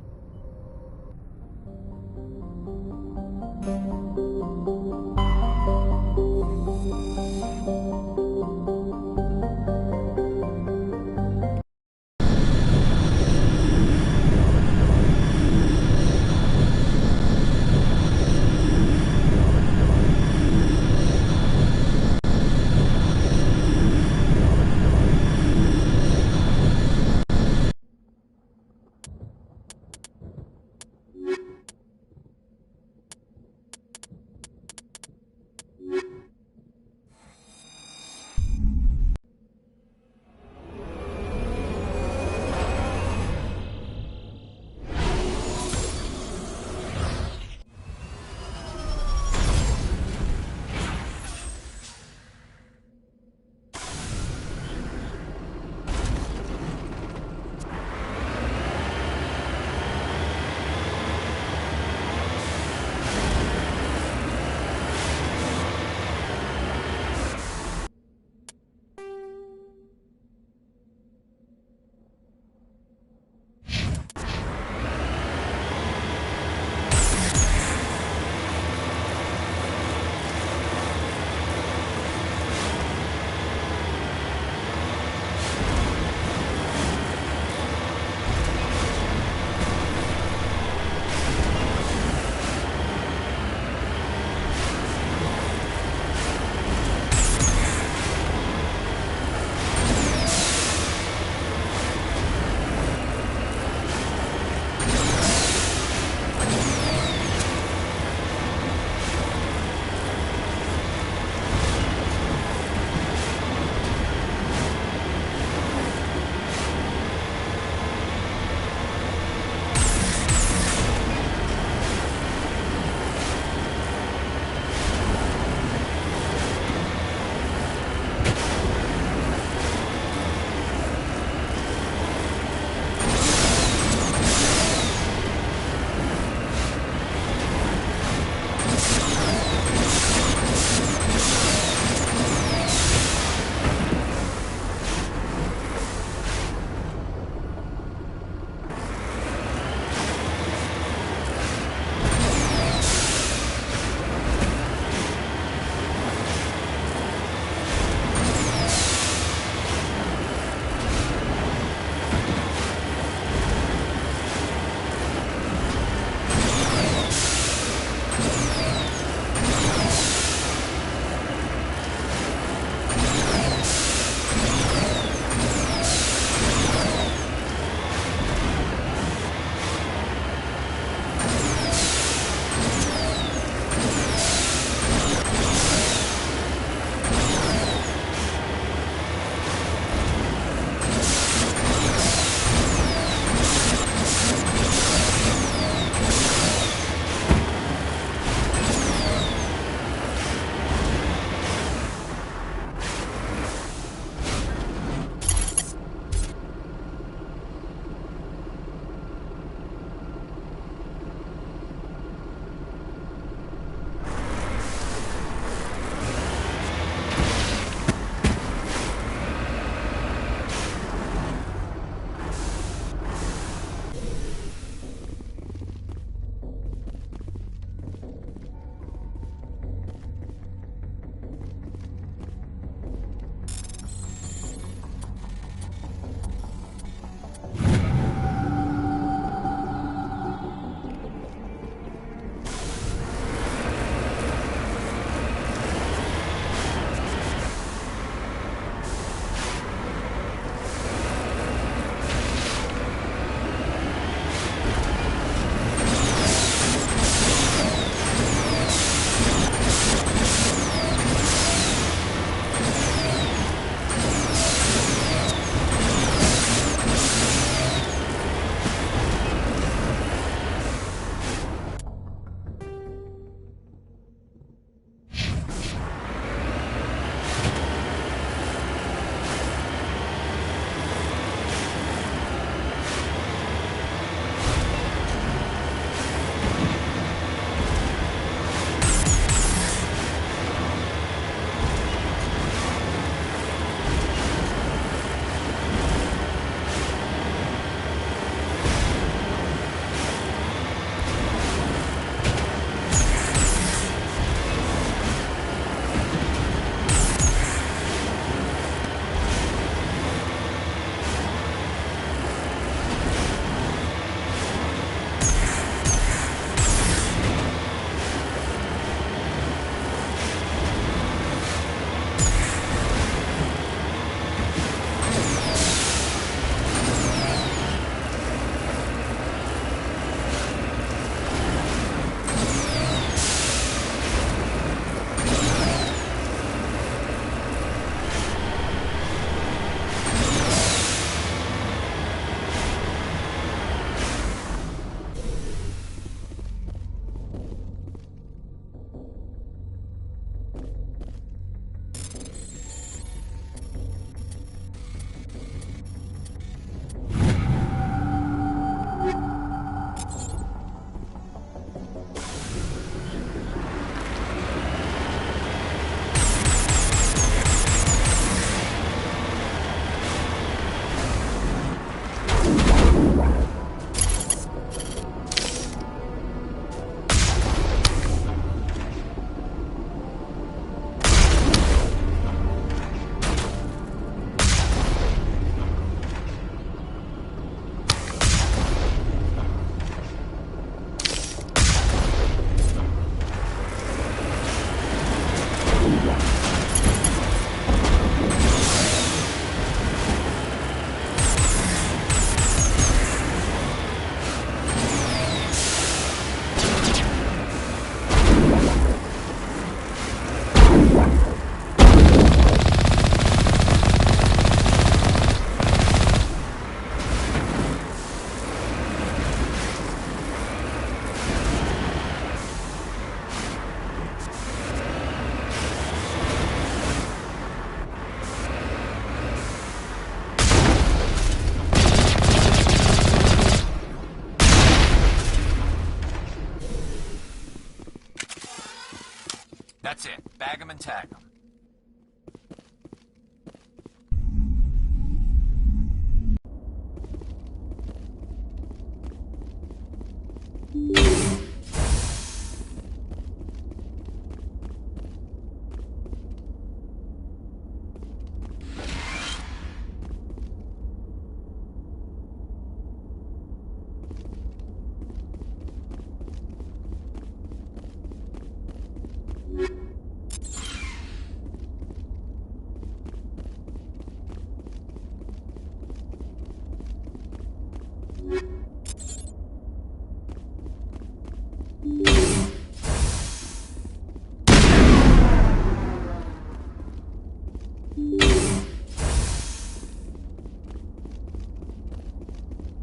That's it. Bag them and tag them.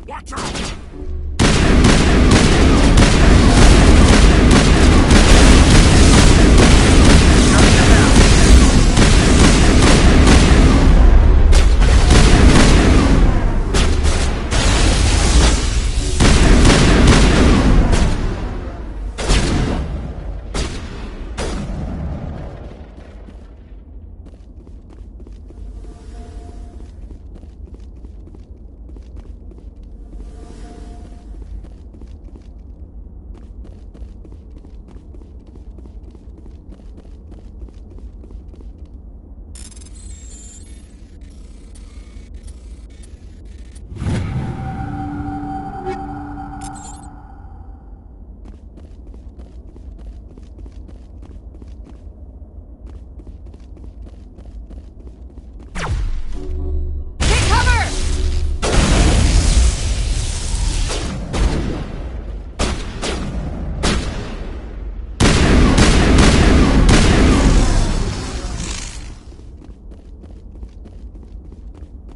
Watch out!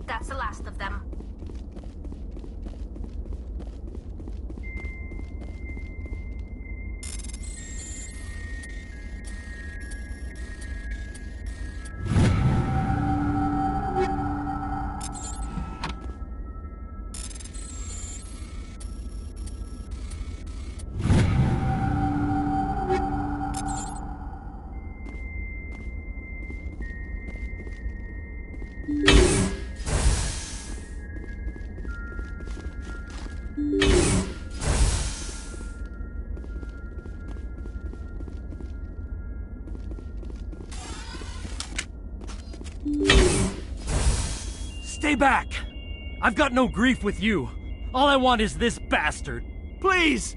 That's the last of them. Stay back! I've got no grief with you. All I want is this bastard. Please!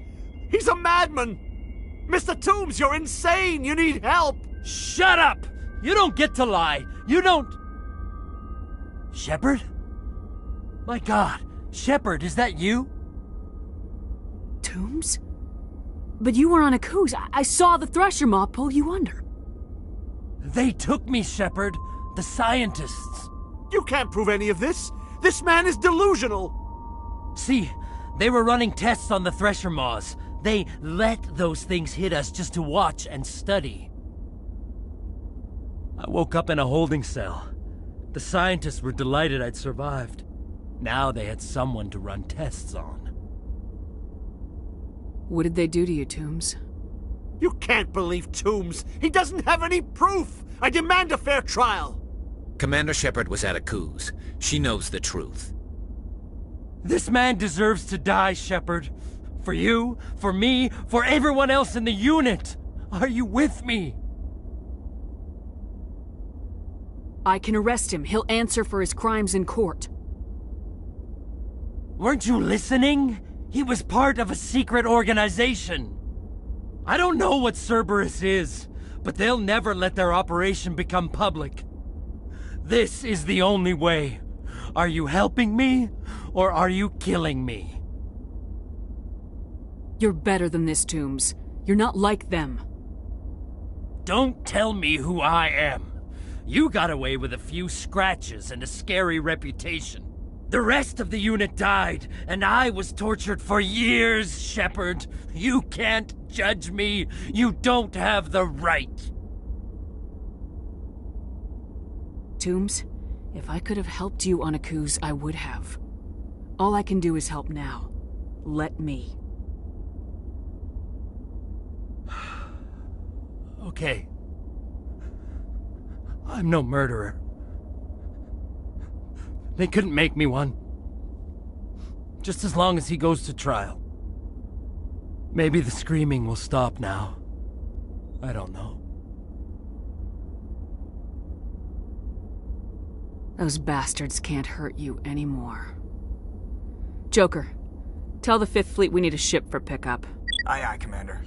He's a madman! Mr. Toombs, you're insane! You need help! Shut up! You don't get to lie! You don't... Shepard? My God, Shepard, is that you? Toombs? But you were on a cruise. I saw the Thresher MAW pull you under. They took me, Shepard. The scientists. You can't prove any of this. This man is delusional. See, they were running tests on the Thresher MAWs. They let those things hit us just to watch and study. I woke up in a holding cell. The scientists were delighted I'd survived. Now they had someone to run tests on. What did they do to you, Toombs? You can't believe Toombs. He doesn't have any proof. I demand a fair trial. Commander Shepard was at a cruise. She knows the truth. This man deserves to die, Shepard. For you, for me, for everyone else in the unit. Are you with me? I can arrest him. He'll answer for his crimes in court. Weren't you listening? He was part of a secret organization. I don't know what Cerberus is, but they'll never let their operation become public. This is the only way. Are you helping me, or are you killing me? You're better than this, Toombs. You're not like them. Don't tell me who I am. You got away with a few scratches and a scary reputation. The rest of the unit died, and I was tortured for years, Shepard. You can't judge me. You don't have the right. Toombs, if I could have helped you on Akuz, I would have. All I can do is help now. Let me. Okay. I'm no murderer. They couldn't make me one. Just as long as he goes to trial. Maybe the screaming will stop now. I don't know. Those bastards can't hurt you anymore. Joker, tell the 5th Fleet we need a ship for pickup. Aye, aye, Commander.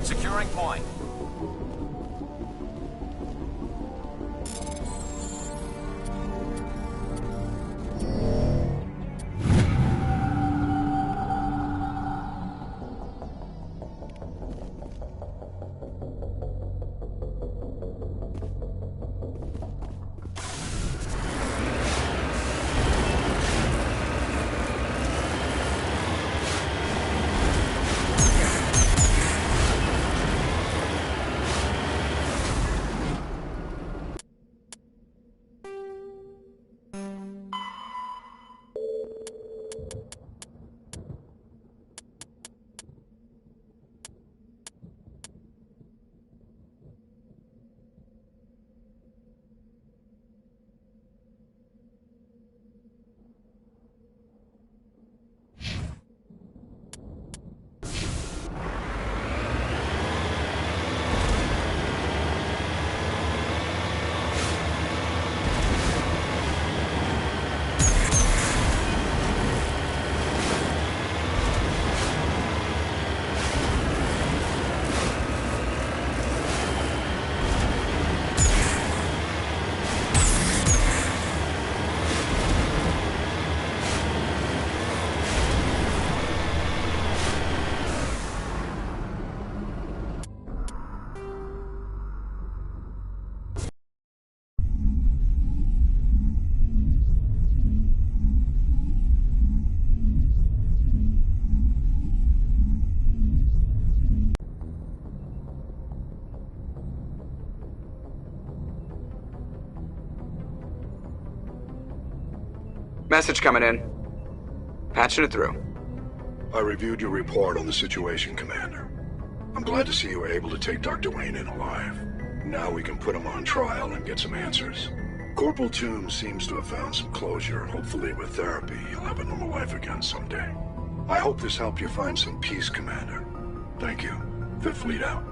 Securing point. Message coming in. Patching it through. I reviewed your report on the situation, Commander. I'm glad to see you were able to take Dr. Wayne in alive. Now we can put him on trial and get some answers. Corporal Toombs seems to have found some closure. Hopefully with therapy, he'll have a normal life again someday. I hope this helped you find some peace, Commander. Thank you. 5th Fleet out.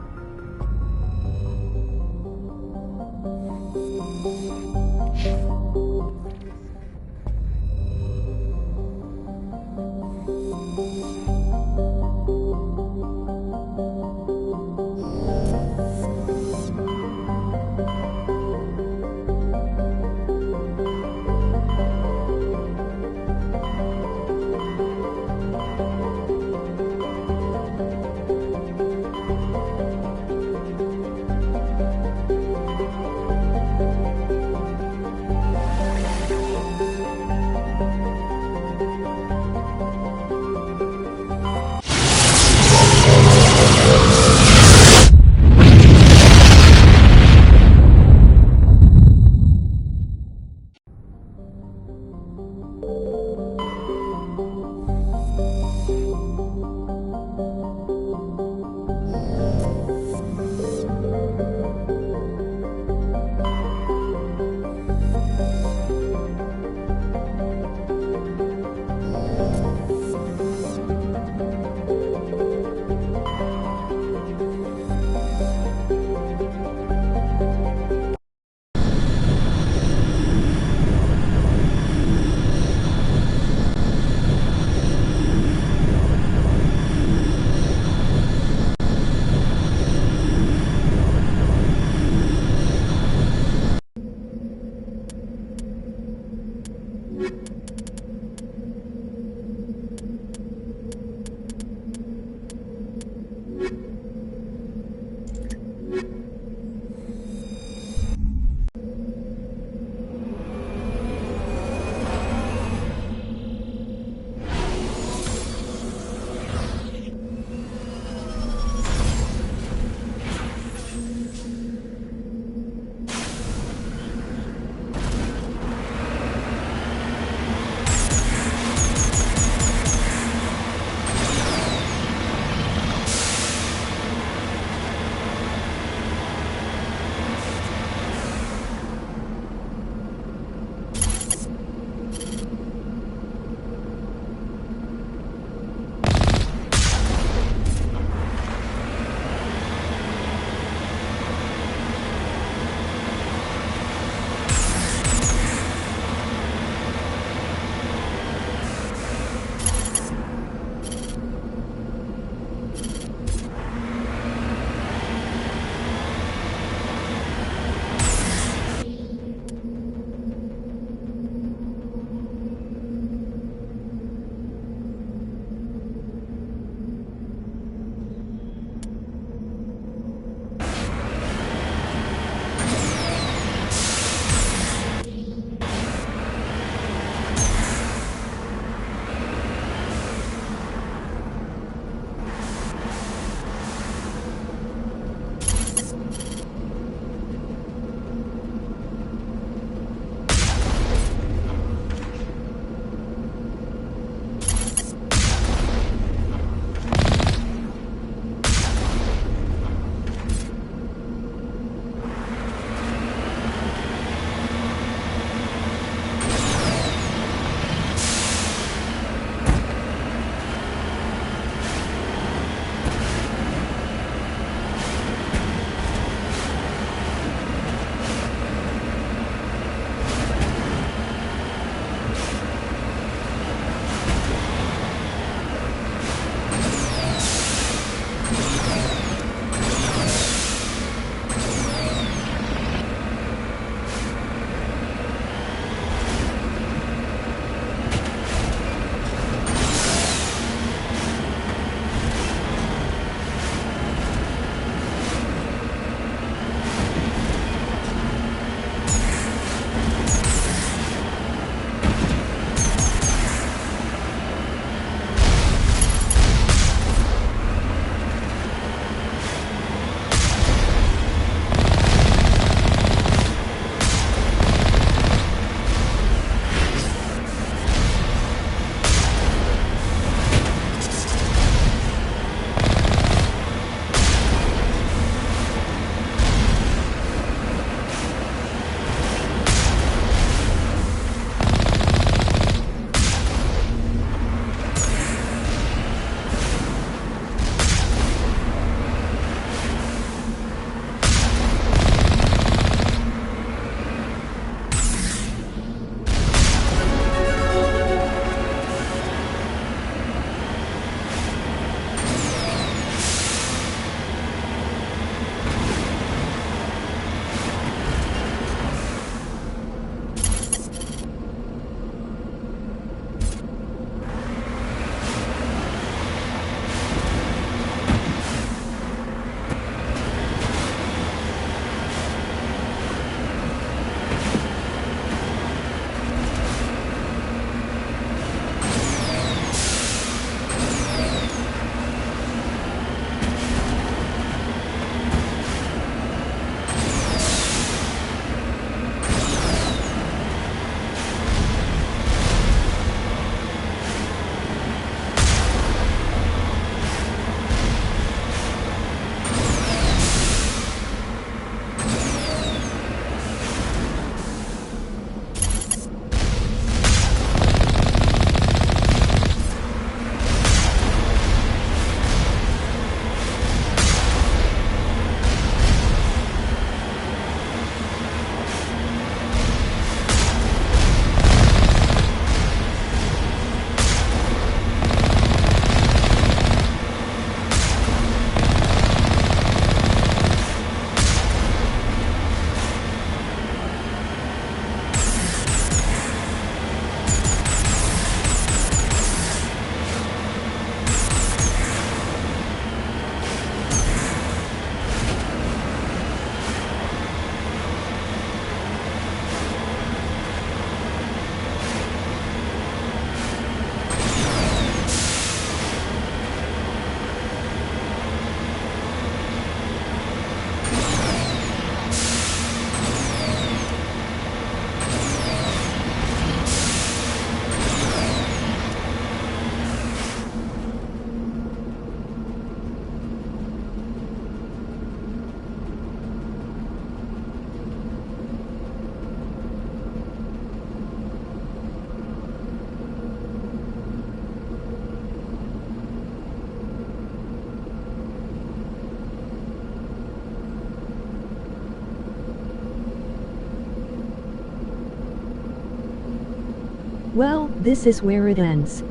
Well, this is where it ends.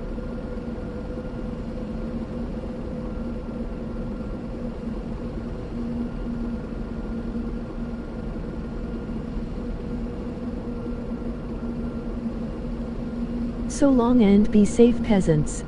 So long and be safe, peasants.